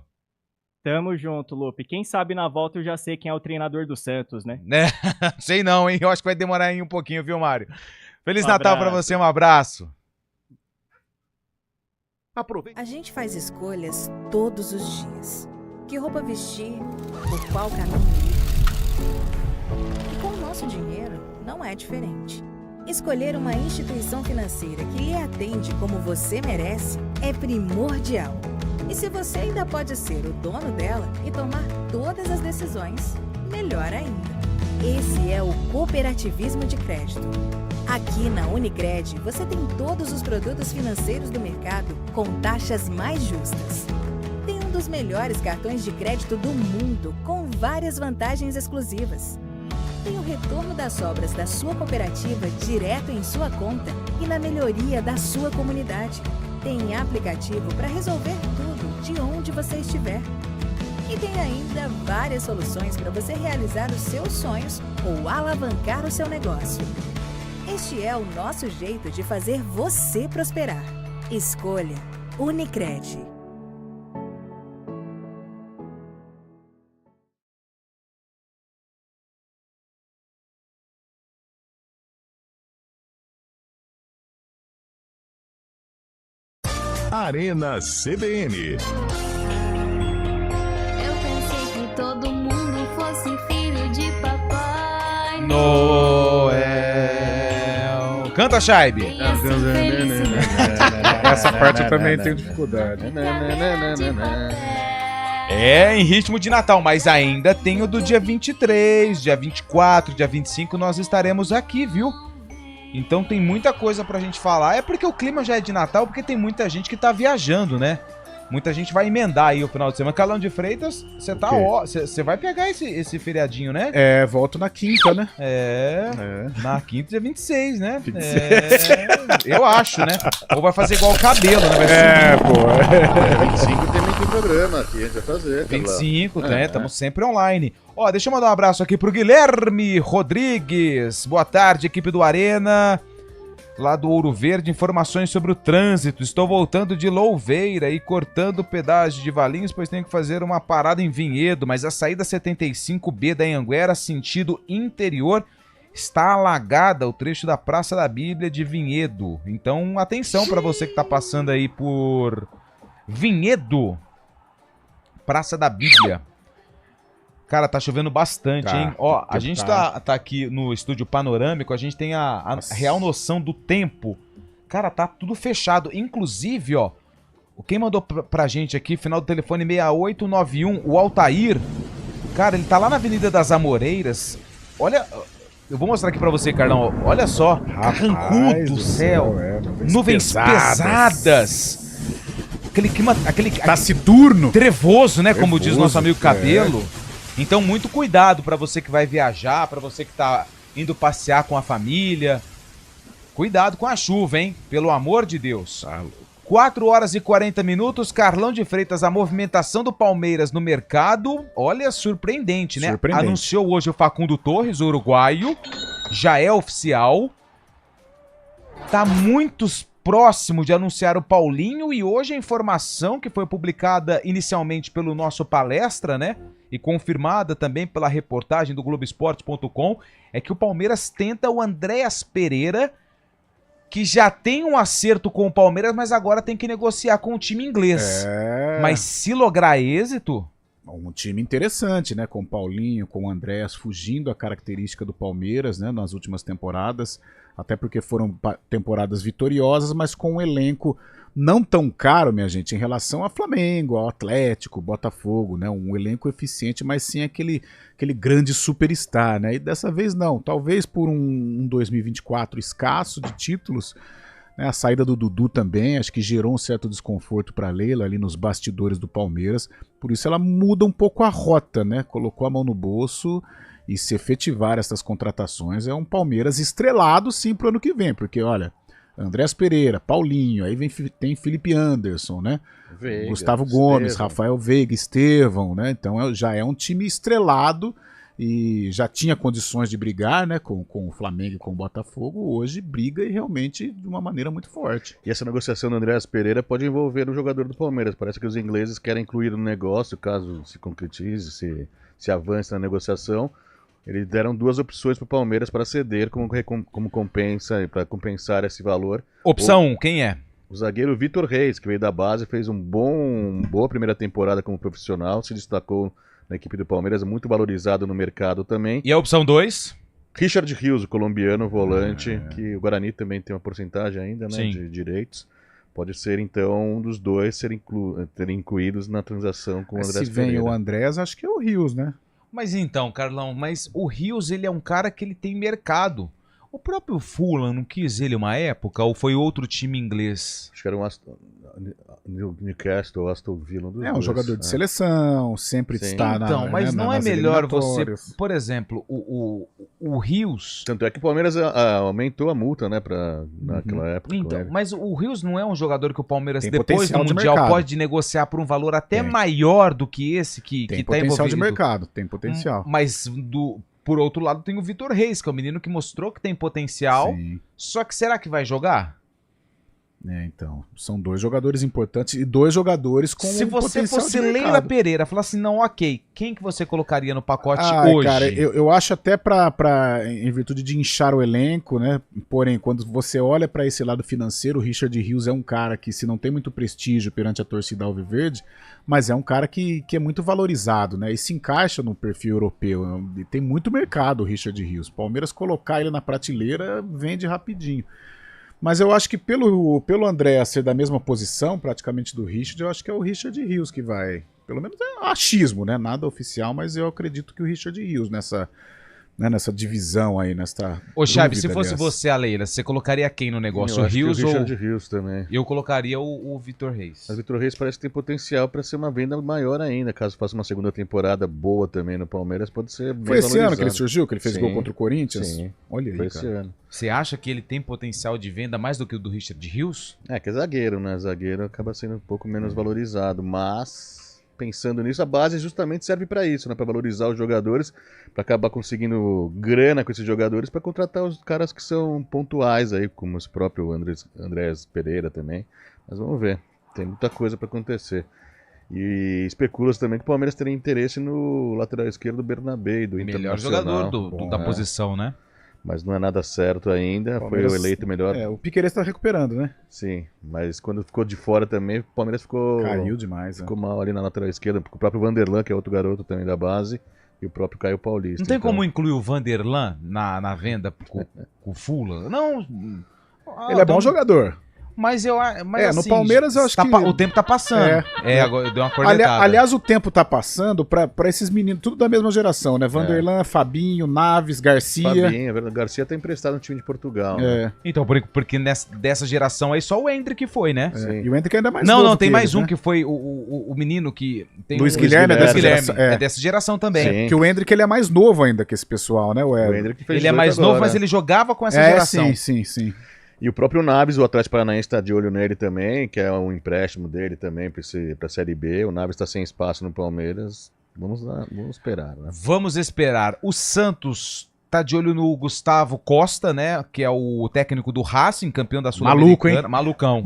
Tamo junto, Lupe. Quem sabe na volta eu já sei quem é o treinador do Santos, né? Sei não, hein? Eu acho que vai demorar aí um pouquinho, viu, Mário? Feliz Natal para você, um abraço. A gente faz escolhas todos os dias. Que roupa vestir, por qual caminho ir. E com o nosso dinheiro, não é diferente. Escolher uma instituição financeira que lhe atende como você merece é primordial. E se você ainda pode ser o dono dela e tomar todas as decisões, melhor ainda. Esse é o cooperativismo de crédito. Aqui na Unicred, você tem todos os produtos financeiros do mercado com taxas mais justas. Tem um dos melhores cartões de crédito do mundo, com várias vantagens exclusivas. Tem o retorno das sobras da sua cooperativa direto em sua conta e na melhoria da sua comunidade. Tem aplicativo para resolver tudo de onde você estiver. E tem ainda várias soluções para você realizar os seus sonhos ou alavancar o seu negócio. Este é o nosso jeito de fazer você prosperar. Escolha Unicred. Arena CBN. Eu pensei que todo mundo fosse filho de Papai Noel. Canta, Shaibe. Essa parte eu também tenho dificuldade. É em ritmo de Natal, mas ainda tem o do dia 23, dia 24, dia 25, nós estaremos aqui, viu? Então tem muita coisa pra gente falar. É porque o clima já é de Natal, porque tem muita gente que tá viajando, né? Muita gente vai emendar aí o final de semana. Carlão de Freitas, você tá você vai pegar esse feriadinho, né? É, volto na quinta, né? Na quinta dia 26, né? Eu acho, né? Ou vai fazer igual o cabelo, né? Vai pô. 25 tem muito programa aqui, a gente vai fazer. 25, né? Estamos sempre online. Ó, deixa eu mandar um abraço aqui pro Guilherme Rodrigues. Boa tarde, equipe do Arena. Lá do Ouro Verde, informações sobre o trânsito. Estou voltando de Louveira e cortando o pedágio de Valinhos, pois tenho que fazer uma parada em Vinhedo, mas a saída 75B da Anhanguera, sentido interior, está alagada o trecho da Praça da Bíblia de Vinhedo. Então, atenção para você que está passando aí por Vinhedo, Praça da Bíblia. Cara, tá chovendo bastante, hein? Ó, a gente tá aqui no estúdio panorâmico, a gente tem a real noção do tempo. Cara, tá tudo fechado. Inclusive, ó, quem mandou pra gente aqui, final do telefone 6891, o Altair. Cara, ele tá lá na Avenida das Amoreiras. Olha, eu vou mostrar aqui pra você, Carlão. Olha só, carrancudo do céu. Nuvens pesadas. Aquele clima, taciturno. Trevoso, né? Como diz nosso amigo Cabelo. Então, muito cuidado para você que vai viajar, para você que tá indo passear com a família. Cuidado com a chuva, hein? Pelo amor de Deus. 4 horas e 40 minutos, Carlão de Freitas, a movimentação do Palmeiras no mercado, olha, surpreendente, né? Surpreendente. Anunciou hoje o Facundo Torres, o uruguaio, já é oficial. Tá muito próximo de anunciar o Paulinho e hoje a informação que foi publicada inicialmente pelo nosso Palestra, né? E confirmada também pela reportagem do Globoesporte.com, é que o Palmeiras tenta o Andréas Pereira, que já tem um acerto com o Palmeiras, mas agora tem que negociar com o time inglês. Mas se lograr êxito... Um time interessante, né? Com o Paulinho, com o Andréas, fugindo a característica do Palmeiras, né? Nas últimas temporadas, até porque foram temporadas vitoriosas, mas com um elenco não tão caro, minha gente, em relação ao Flamengo, ao Atlético, Botafogo, né? Um elenco eficiente, mas sim aquele grande superstar, né? E dessa vez não, talvez por um 2024 escasso de títulos, né? A saída do Dudu também, acho que gerou um certo desconforto para Leila ali nos bastidores do Palmeiras, por isso ela muda um pouco a rota, né? Colocou a mão no bolso e se efetivar essas contratações é um Palmeiras estrelado sim pro ano que vem, porque olha, Andréas Pereira, Paulinho, aí tem Felipe Anderson, né? Veiga, Gustavo Gomes, Estevão. Rafael Veiga, Estevão, né? Então já é um time estrelado e já tinha condições de brigar, né? Com o Flamengo e com o Botafogo, hoje briga e realmente de uma maneira muito forte. E essa negociação do Andréas Pereira pode envolver um jogador do Palmeiras. Parece que os ingleses querem incluir no negócio, caso se concretize, se avance na negociação. Eles deram 2 opções para o Palmeiras para ceder como compensa, para compensar esse valor. Opção 1, quem é? O zagueiro Vitor Reis, que veio da base, fez boa primeira temporada como profissional, se destacou na equipe do Palmeiras, muito valorizado no mercado também. E a opção 2? Richard Rios, o colombiano, volante, que o Guarani também tem uma porcentagem ainda, né, de direitos. Pode ser, então, um dos dois serem incluídos na transação com o Andréas Pereira. Se vem o Andréas, acho que é o Rios, né? Mas então, Carlão, o Rios, ele é um cara que ele tem mercado. O próprio Fulham não quis ele uma época ou foi outro time inglês? Acho que era Newcastle, Aston Villa. Um jogador de seleção, sempre está na. Então, mas não é melhor você, por exemplo, o Rios. Tanto é que o Palmeiras aumentou a multa, né, naquela época. Então, mas o Rios não é um jogador que o Palmeiras depois do Mundial pode negociar por um valor até maior do que esse que está envolvido. Tem potencial de mercado, tem potencial. Mas por outro lado tem o Vitor Reis, que é um menino que mostrou que tem potencial. Sim. Só que será que vai jogar? Então, são 2 jogadores importantes e 2 jogadores com Se você potencial fosse de mercado. Leila Pereira, falar assim, não, ok, quem que você colocaria no pacote hoje? Cara, eu acho até em virtude de inchar o elenco, né? Porém, quando você olha para esse lado financeiro, o Richard Rios é um cara que, se não tem muito prestígio perante a torcida alviverde, mas é um cara que é muito valorizado, né? E se encaixa no perfil europeu. E tem muito mercado o Richard Rios. Palmeiras colocar ele na prateleira, vende rapidinho. Mas eu acho que pelo André ser da mesma posição, praticamente do Richard, eu acho que é o Richard Rios que vai. Pelo menos é achismo, né? Nada oficial, mas eu acredito que o Richard Rios nessa divisão aí, nesta. Ô, Chaves, se fosse você, a Leila, você colocaria quem no negócio? O Rios ou. O Richard Rios também. Eu colocaria o Vitor Reis. Mas o Vitor Reis parece que tem potencial para ser uma venda maior ainda. Caso faça uma segunda temporada boa também no Palmeiras, pode ser bem Foi esse valorizado. ano que ele surgiu, que ele fez gol contra o Corinthians? Sim. Olha aí, foi esse ano. Você acha que ele tem potencial de venda mais do que o do Richard Rios? Que é zagueiro, né? Zagueiro acaba sendo um pouco menos valorizado, mas pensando nisso, a base justamente serve para isso, né? Para valorizar os jogadores, para acabar conseguindo grana com esses jogadores, para contratar os caras que são pontuais aí, como esse próprio Andréas Pereira também. Mas vamos ver, tem muita coisa para acontecer. E especula-se também que o Palmeiras teria interesse no lateral esquerdo do Bernabé, do Internacional. Melhor jogador da posição, né? Mas não é nada certo ainda, Palmeiras, foi o eleito melhor. O Piquerez está recuperando, né? Sim, mas quando ficou de fora também, o Palmeiras caiu demais. Ficou mal ali na lateral esquerda, porque o próprio Vanderlan, que é outro garoto também da base, e o próprio Caio Paulista. Não tem como incluir o Vanderlan na venda com o Fulham? Não. Ele é bom jogador. Mas no Palmeiras eu acho que... O tempo tá passando. Agora deu uma cornetada. Aliás, o tempo tá passando pra esses meninos, tudo da mesma geração, né? Vanderlan, Fabinho, Naves, Garcia. Fabinho, é verdade. Garcia tá emprestado no time de Portugal. Né? Então, porque dessa geração aí só o Hendrick foi, né? E o Hendrick ainda é mais novo. Não, tem mais um, né? Que foi o menino que... Tem Luiz Guilherme é dessa geração também. Sim. Que o Hendrick ele é mais novo ainda que esse pessoal, né? O Hendrick fez ele é mais novo, mas ele jogava com essa geração. Sim. E o próprio Naves, o Atlético Paranaense está de olho nele também, que é um empréstimo dele também para a Série B. O Naves está sem espaço no Palmeiras. Vamos esperar, né? Vamos esperar. O Santos tá de olho no Gustavo Costa, né? Que é o técnico do Racing, campeão da Sul-Americana. Malucão.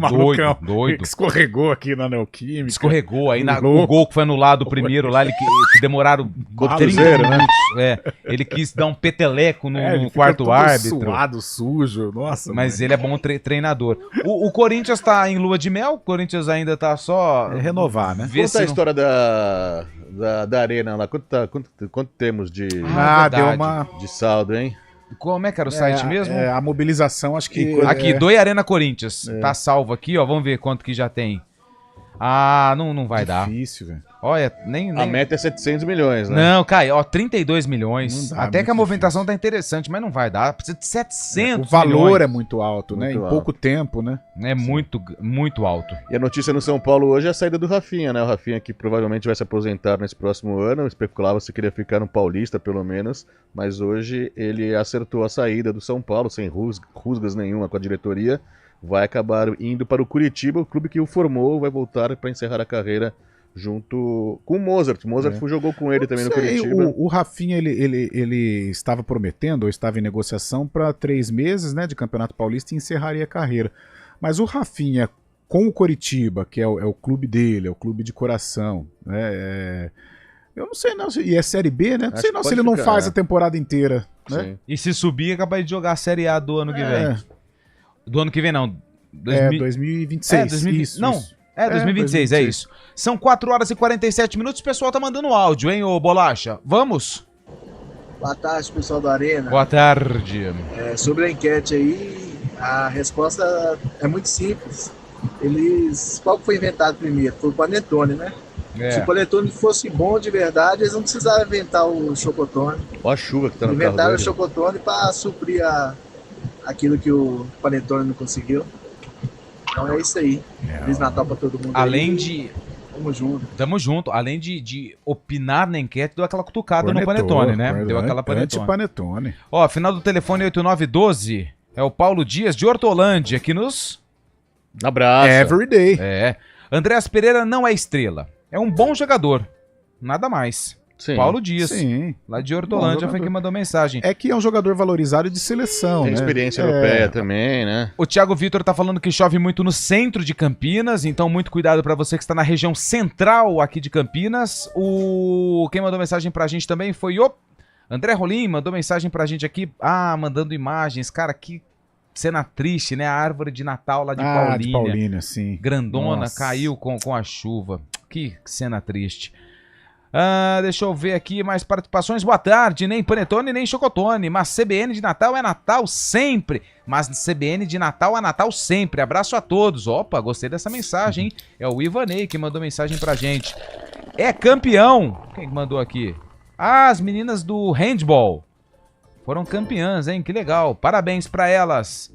Doido. Escorregou aqui na Neoquímica. Escorregou. Aí o gol que foi anulado primeiro lá, ele que demoraram 30 minutos. Ele quis dar um peteleco no quarto árbitro. Suado, sujo. Nossa. Mas ele é bom treinador. O Corinthians tá em lua de mel. O Corinthians ainda tá só... renovar, né? Conta a história da Arena lá. Quanto temos de de saldo, hein? Como é que era o site mesmo? A mobilização, acho que... Aqui, Doi Arena Corinthians. Tá salvo aqui, ó. Vamos ver quanto que já tem. Não vai dar. Difícil, velho. Olha, nem... A meta é 700 milhões, né? Não, Caio, 32 milhões. Dá, até que a movimentação tá interessante, mas não vai dar. Precisa de 700 O valor milhões. é muito alto, né? Em pouco tempo, né? É muito, muito alto. E a notícia no São Paulo hoje é a saída do Rafinha, né? O Rafinha que provavelmente vai se aposentar nesse próximo ano. Eu especulava se queria ficar no Paulista, pelo menos. Mas hoje ele acertou a saída do São Paulo, sem rusgas nenhuma com a diretoria. Vai acabar indo para o Curitiba, o clube que o formou, vai voltar para encerrar a carreira junto com o Mozart. Mozart jogou com ele também no Curitiba. O Rafinha, ele estava prometendo, ou estava em negociação para 3 meses, né, de Campeonato Paulista e encerraria a carreira. Mas o Rafinha com o Curitiba, que é o clube dele, é o clube de coração, né, eu não sei não, e é Série B, né? Não sei não se ele não faz a temporada inteira, né? E se subir, é capaz de jogar a Série A do ano que vem. Do ano que vem não. 2026. Isso. 2026, é isso. São 4 horas e 47 minutos, o pessoal tá mandando áudio, hein, ô Bolacha? Vamos? Boa tarde, pessoal da Arena. Boa tarde. Sobre a enquete aí, a resposta é muito simples. Qual foi inventado primeiro? Foi o Panetone, né? Se o Panetone fosse bom de verdade, eles não precisavam inventar o Chocotone. Olha a chuva que tá no carro Inventaram o dele. Chocotone para suprir aquilo que o Panetone não conseguiu. Então é isso aí. Feliz Natal pra todo mundo. Além aí. de... Tamo junto. Além de opinar na enquete, deu aquela cutucada no Panetone, né? Deu aquela Panetone. Ó, final do telefone 8912 é o Paulo Dias de Hortolândia, que nos... Abraço. Everyday. Andréas Pereira não é estrela. É um bom jogador. Nada mais. Sim. Paulo Dias, Sim. lá de Hortolândia, foi quem mandou mensagem. É que é um jogador valorizado de seleção, Tem né? experiência europeia também, né? O Thiago Vitor tá falando que chove muito no centro de Campinas, então muito cuidado pra você que está na região central aqui de Campinas. Quem mandou mensagem pra gente também foi o André Rolim, mandou mensagem pra gente aqui, mandando imagens. Cara, que cena triste, né? A árvore de Natal lá de Paulínia. De Paulínia, sim. Grandona, Nossa. caiu com a chuva. Que cena triste. Deixa eu ver aqui mais participações. Boa tarde, nem Panetone nem Chocotone, mas CBN de Natal é Natal sempre. Mas CBN de Natal é Natal sempre. Abraço a todos. Opa, gostei dessa mensagem, hein? É o Ivanei que mandou mensagem pra gente. É campeão. Quem mandou aqui? As meninas do handball foram campeãs, hein? Que legal. Parabéns pra elas.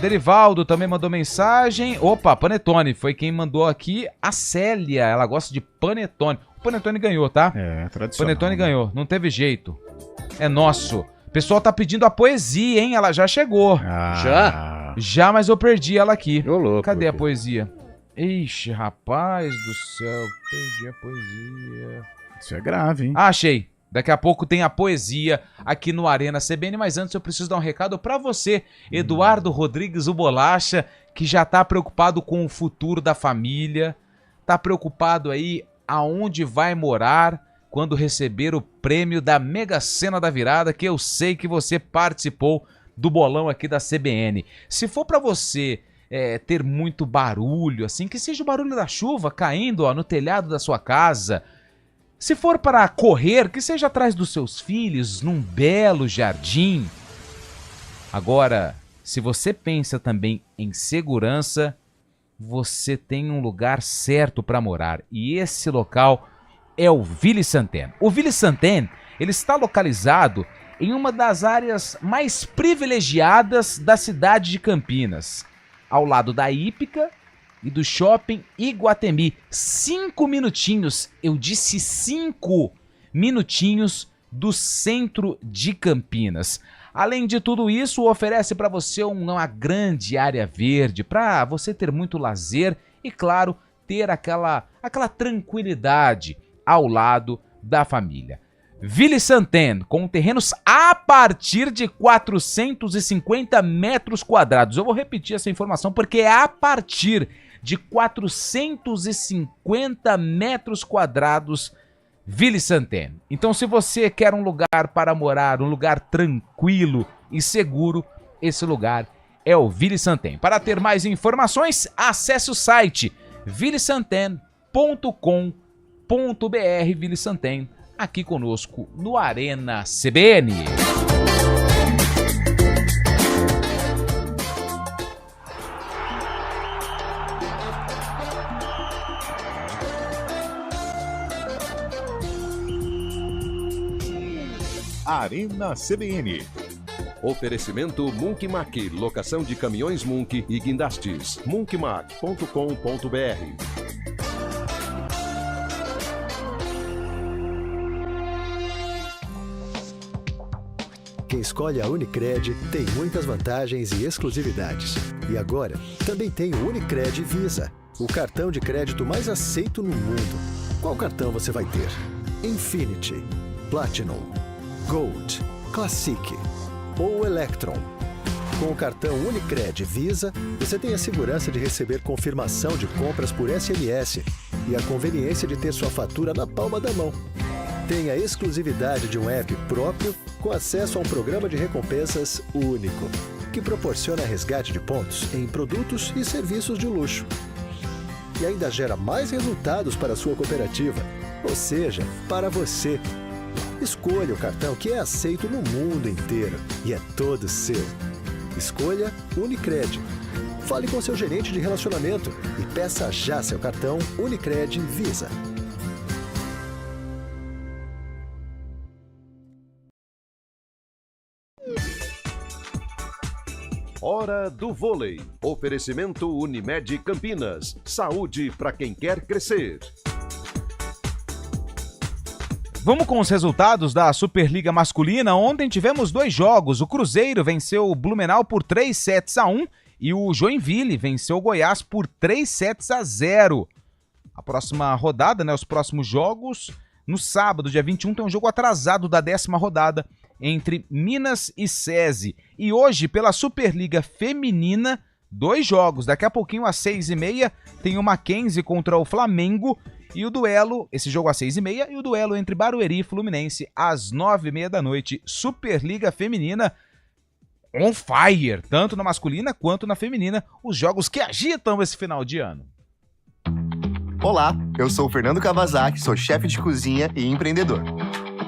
Derivaldo também mandou mensagem. Opa, Panetone foi quem mandou aqui. A Célia, ela gosta de Panetone. O Panetone ganhou, tá? Tradicional. Panetone ganhou, não teve jeito. É nosso. O pessoal tá pedindo a poesia, hein? Ela já chegou. Já? Já, mas eu perdi ela aqui. Ô, louco. Cadê a poesia? Ixi, rapaz do céu, perdi a poesia. Isso é grave, hein? Achei. Daqui a pouco tem a poesia aqui no Arena CBN, mas antes eu preciso dar um recado pra você, Eduardo Rodrigues, o Bolacha, que já tá preocupado com o futuro da família, tá preocupado aí aonde vai morar quando receber o prêmio da Mega Sena da Virada, que eu sei que você participou do bolão aqui da CBN. Se for pra você ter muito barulho, assim, que seja o barulho da chuva caindo no telhado da sua casa. Se for para correr, que seja atrás dos seus filhos, num belo jardim. Agora, se você pensa também em segurança, você tem um lugar certo para morar. E esse local é o Ville Santen. O Ville Santen, ele está localizado em uma das áreas mais privilegiadas da cidade de Campinas, ao lado da Hípica e do Shopping Iguatemi. 5 minutinhos, eu disse 5 minutinhos do centro de Campinas. Além de tudo isso, oferece para você uma grande área verde, para você ter muito lazer e, claro, ter aquela tranquilidade ao lado da família. Ville Santen, com terrenos a partir de 450 metros quadrados. Eu vou repetir essa informação porque é a partir de 450 metros quadrados, Ville Santen. Então, se você quer um lugar para morar, um lugar tranquilo e seguro, esse lugar é o Ville Santen. Para ter mais informações, acesse o site villesanten.com.br. Ville Santen, aqui conosco no Arena CBN. Arena CBN. Oferecimento Munkmac, locação de caminhões Munk e guindastes. munkmac.com.br. Quem escolhe a Unicred tem muitas vantagens e exclusividades. E agora, também tem o Unicred Visa, o cartão de crédito mais aceito no mundo. Qual cartão você vai ter? Infinity, Platinum, Gold, Classic ou Electron. Com o cartão Unicred Visa, você tem a segurança de receber confirmação de compras por SMS e a conveniência de ter sua fatura na palma da mão. Tem a exclusividade de um app próprio com acesso a um programa de recompensas único, que proporciona resgate de pontos em produtos e serviços de luxo. E ainda gera mais resultados para a sua cooperativa, ou seja, para você. Escolha o cartão que é aceito no mundo inteiro e é todo seu. Escolha Unicred. Fale com seu gerente de relacionamento e peça já seu cartão Unicred Visa. Hora do vôlei. Oferecimento Unimed Campinas. Saúde para quem quer crescer. Vamos com os resultados da Superliga Masculina. Ontem tivemos 2 jogos. O Cruzeiro venceu o Blumenau por 3-1 e o Joinville venceu o Goiás por 3-0. A próxima rodada, os próximos jogos, no sábado, dia 21, tem um jogo atrasado da 10ª rodada entre Minas e SESI. E hoje, pela Superliga Feminina, 2 jogos. Daqui a pouquinho, às 6h30, tem o Mackenzie contra o Flamengo. E o duelo, esse jogo às 6h30, e o duelo entre Barueri e Fluminense às 9h30 da noite. Superliga Feminina on fire, tanto na masculina quanto na feminina. Os jogos que agitam esse final de ano. Olá, eu sou o Fernando Kawasaki, sou chefe de cozinha e empreendedor.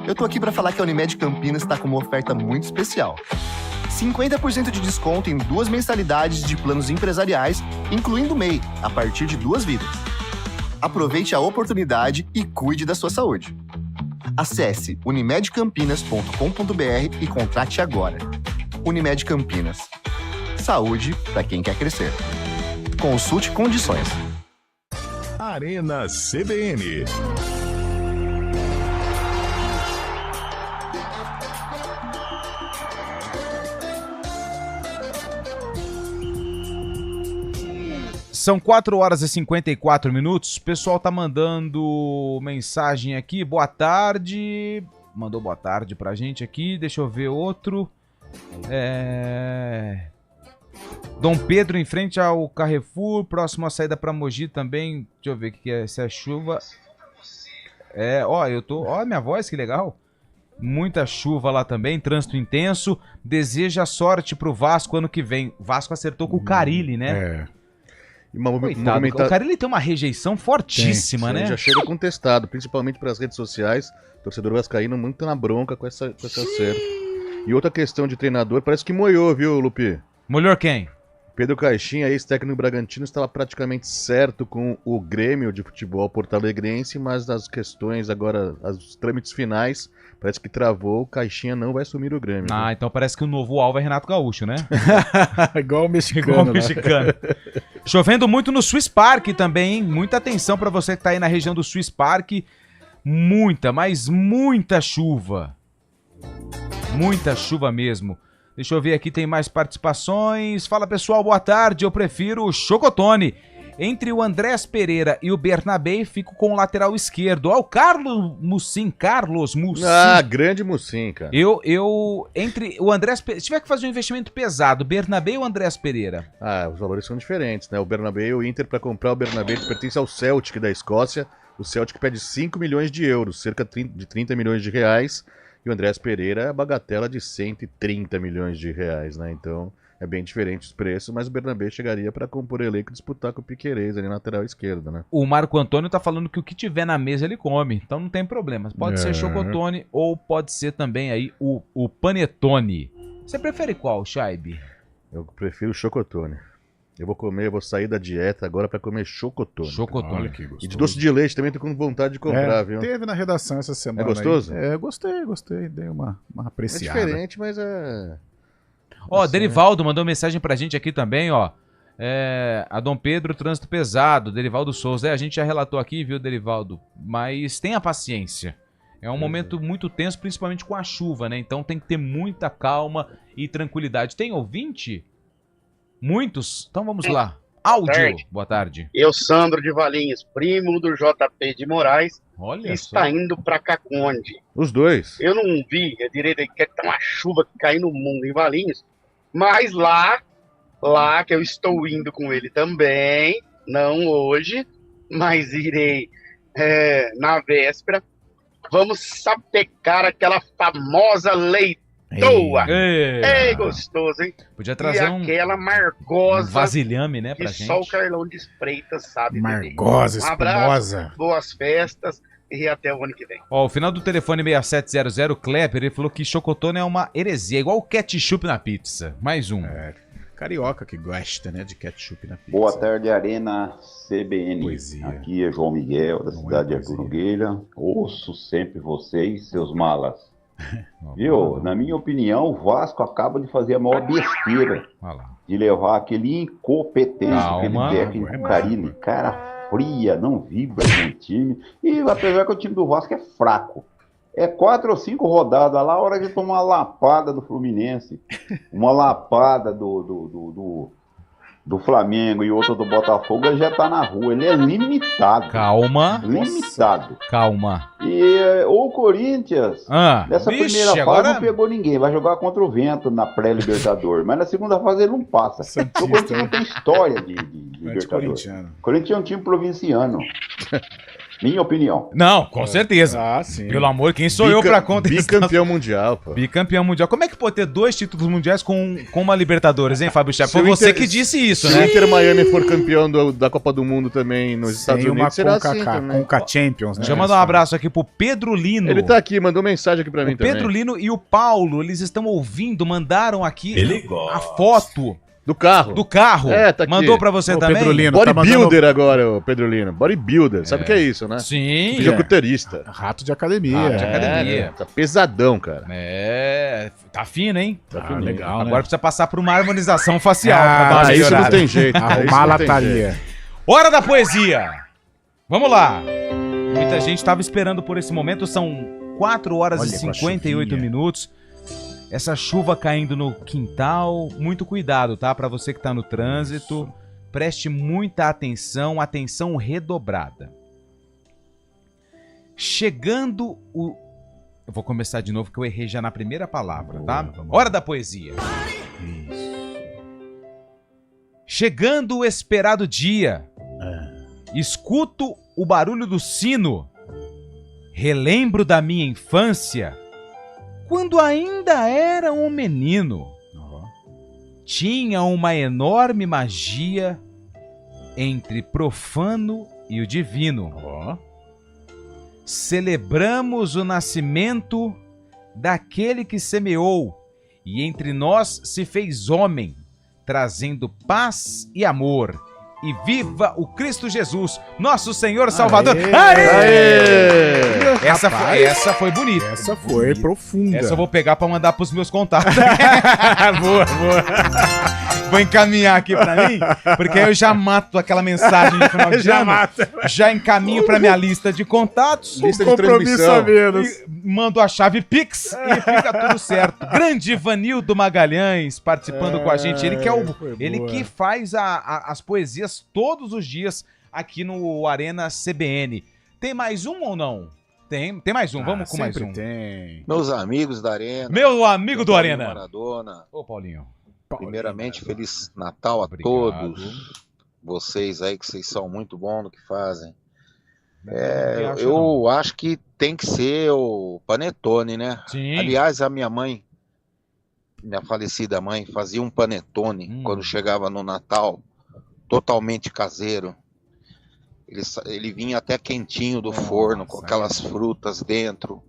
Eu tô aqui para falar que a Unimed Campinas está com uma oferta muito especial. 50% de desconto em 2 mensalidades de planos empresariais, incluindo MEI, a partir de 2 vidas. Aproveite a oportunidade e cuide da sua saúde. Acesse unimedcampinas.com.br e contrate agora. Unimed Campinas. Saúde para quem quer crescer. Consulte condições. Arena CBN. São 4 horas e 54 minutos. O pessoal tá mandando mensagem aqui. Boa tarde. Mandou boa tarde pra gente aqui. Deixa eu ver outro. Dom Pedro em frente ao Carrefour. Próximo à saída pra Mogi também. Deixa eu ver o que é. Se é chuva. Minha voz, que legal. Muita chuva lá também. Trânsito intenso. Deseja sorte pro Vasco ano que vem. O Vasco acertou com o Carille, né? Coitado, o Carille tem uma rejeição fortíssima, né? Já chega contestado, principalmente pelas redes sociais. Torcedor vascaíno muito na bronca com esse acerto. E outra questão de treinador, parece que moiou, viu, Lupi? Molhou quem? Pedro Caixinha, ex-técnico Bragantino, estava praticamente certo com o Grêmio de futebol porto-alegrense, mas nas questões agora, os trâmites finais, parece que travou, o Caixinha não vai assumir o Grêmio. Ah, então parece que o novo alvo é Renato Gaúcho, né? Igual o mexicano. Chovendo muito no Swiss Park também, hein? Muita atenção para você que tá aí na região do Swiss Park. Muita, mas muita chuva. Muita chuva mesmo. Deixa eu ver aqui, tem mais participações. Fala, pessoal, boa tarde. Eu prefiro o Chocotone. Entre o Andrés Pereira e o Bernabé, fico com o lateral esquerdo. Ó, o Carlos Mucin. Ah, grande Mucin, cara. Entre o Andrés Pereira, se tiver que fazer um investimento pesado, Bernabé ou Andrés Pereira? Ah, os valores são diferentes, né? O Bernabé, o Inter, para comprar o Bernabé, que pertence ao Celtic da Escócia. O Celtic pede 5 milhões de euros, cerca de 30 milhões de reais. E o Andrés Pereira é a bagatela de 130 milhões de reais, né? Então... é bem diferente os preços, mas o Bernabé chegaria para compor elenco e disputar com o Piquerez ali na lateral esquerda, né? O Marco Antônio tá falando que o que tiver na mesa ele come, então não tem problema. Pode ser Chocotone ou pode ser também aí o Panetone. Você prefere qual, Shaibe? Eu prefiro o Chocotone. Eu vou sair da dieta agora para comer Chocotone. Chocotone. Olha que gostoso. E de doce de leite também tô com vontade de comprar, viu? Teve na redação essa semana. É gostoso? Aí. Gostei. Dei uma apreciada. É diferente, mas é... Ó, Derivaldo mandou mensagem pra gente aqui também, ó. A Dom Pedro, trânsito pesado, Derivaldo Souza. A gente já relatou aqui, viu, Derivaldo? Mas tenha paciência. É um momento muito tenso, principalmente com a chuva, né? Então tem que ter muita calma e tranquilidade. Tem ouvinte? Muitos? Então vamos lá. Áudio. Boa tarde. Eu, Sandro de Valinhos, primo do JP de Moraes, olha está só indo para Caconde. Os dois. Eu não vi a direita aí, que tá uma chuva que cai no mundo em Valinhos, mas lá que eu estou indo com ele também, não hoje, mas irei na véspera, vamos sapecar aquela famosa leitoa. Ei, gostoso, hein? Podia trazer aquela margosa, vasilhame, né, pra que gente. só o Carlão de Freitas sabe. Margosa, um abraço, espumosa. boas festas e até o ano que vem. Ó, o final do telefone 6700, o Kleber, ele falou que chocotone é uma heresia, igual o ketchup na pizza. Mais um. Carioca que gosta, né, de ketchup na pizza. Boa tarde, Arena CBN. Poesia. Aqui é João Miguel, da cidade de Artur Nogueira. Ouço sempre vocês, seus malas. Viu? Na minha opinião, o Vasco acaba de fazer a maior besteira de levar aquele incompetente, aquele técnico Carilli. Cara fria, não vibra com o time. E apesar que o time do Vasco é fraco. É 4 ou 5 rodadas lá, a hora de tomar uma lapada do Fluminense, uma lapada do Flamengo e outra do Botafogo, ele já tá na rua. Ele é limitado. Calma. Limitado. Calma. E o Corinthians, nessa primeira fase agora... não pegou ninguém. Vai jogar contra o Vento na pré-Libertadores. Mas na segunda fase ele não passa. Santista, o Corinthians não tem história de Libertadores. O Corinthians é um time provinciano. Minha opinião. Não, com certeza. Sim. Pelo amor, quem sou eu pra contestar? Bicampeão mundial, pô. Bicampeão mundial. Como é que pode ter 2 títulos mundiais com uma Libertadores, hein, Fábio Chá? Foi você que disse isso, né? Se o Inter Miami for campeão da Copa do Mundo também nos Estados Unidos, será assim também. Conca Champions, né? Deixa eu mandar um abraço aqui pro Pedro Lino. Ele tá aqui, mandou mensagem aqui pra mim também. Pedro Lino e o Paulo, eles estão ouvindo, mandaram aqui a foto. Do carro. Tá aqui. Mandou pra você também? Pedro Lino, bodybuilder agora, o Pedro Lino. Bodybuilder, sabe o que é isso, né? Sim. Fisiculturista. Rato de academia. Tá pesadão, cara. Tá fino, hein? Tá fino. Legal, Agora né? precisa passar por uma harmonização facial. Pra dar uma isso melhorada. não tem jeito. Arrumar a lataria. Hora da poesia. Vamos lá. Muita gente estava esperando por esse momento. São 4 horas e 58 minutos. Essa chuva caindo no quintal, muito cuidado, tá? Para você que tá no trânsito, preste muita atenção, atenção redobrada. Chegando o... Eu vou começar de novo que eu errei já na primeira palavra, tá? Hora da poesia. Chegando o esperado dia, escuto o barulho do sino, relembro da minha infância, quando ainda era um menino. Tinha uma enorme magia entre profano e o divino. Celebramos o nascimento daquele que semeou e entre nós se fez homem, trazendo paz e amor e viva o Cristo Jesus, nosso Senhor Salvador. Essa foi bonita. Essa foi profunda. Essa eu vou pegar pra mandar pros meus contatos. Boa. Vou encaminhar aqui pra mim, porque aí eu já mato aquela mensagem de final de ano. Já encaminho pra minha lista de contatos. Lista de transmissão. Mando a chave Pix e fica tudo certo. Grande Ivanildo Magalhães participando com a gente. Ele que, que faz as poesias todos os dias aqui no Arena CBN. Tem mais um ou não? Tem mais um, vamos com mais um. Tem. Meus amigos da Arena. Meu amigo do Arena. Maradona. Ô, Paulinho. Primeiramente, Feliz Natal a todos vocês aí, que vocês são muito bons no que fazem. Eu acho que tem que ser o panetone, né? Sim. Aliás, a minha mãe, minha falecida mãe, fazia um panetone quando chegava no Natal, totalmente caseiro. Ele vinha até quentinho do forno, com aquelas frutas dentro,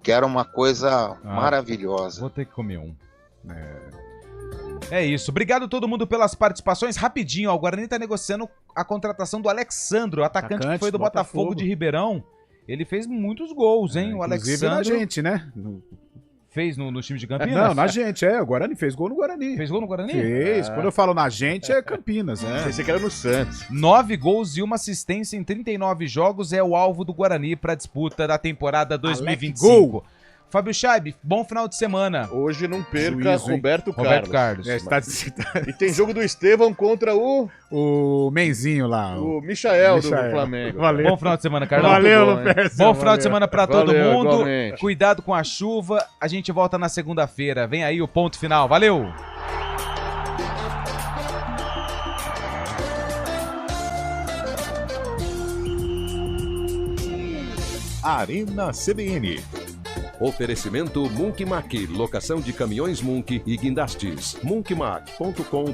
que era uma coisa maravilhosa. Vou ter que comer um. É isso. Obrigado a todo mundo pelas participações. Rapidinho, ó, o Guarani tá negociando a contratação do Alexandro, atacante que foi do Botafogo de Ribeirão. Ele fez muitos gols, hein? O Alexandro. Na gente, né? Fez no time de Campinas? Não, na gente, o Guarani fez gol no Guarani. Fez gol no Guarani? Fez. Quando eu falo na gente, é Campinas, né? Pensei que era no Santos. 9 gols e 1 assistência em 39 jogos é o alvo do Guarani para a disputa da temporada 2025. Fábio Chaib, bom final de semana. Hoje não perca Roberto Carlos. E tem jogo do Estevão contra o Menzinho lá. O Michael do Flamengo. Valeu. Bom final de semana, Carlão. Valeu, Bom final de semana para todo mundo. Igualmente. Cuidado com a chuva. A gente volta na segunda-feira. Vem aí o ponto final. Valeu! Arena CBN. Oferecimento Munkmac, locação de caminhões Munk e guindastes. munkmac.com.br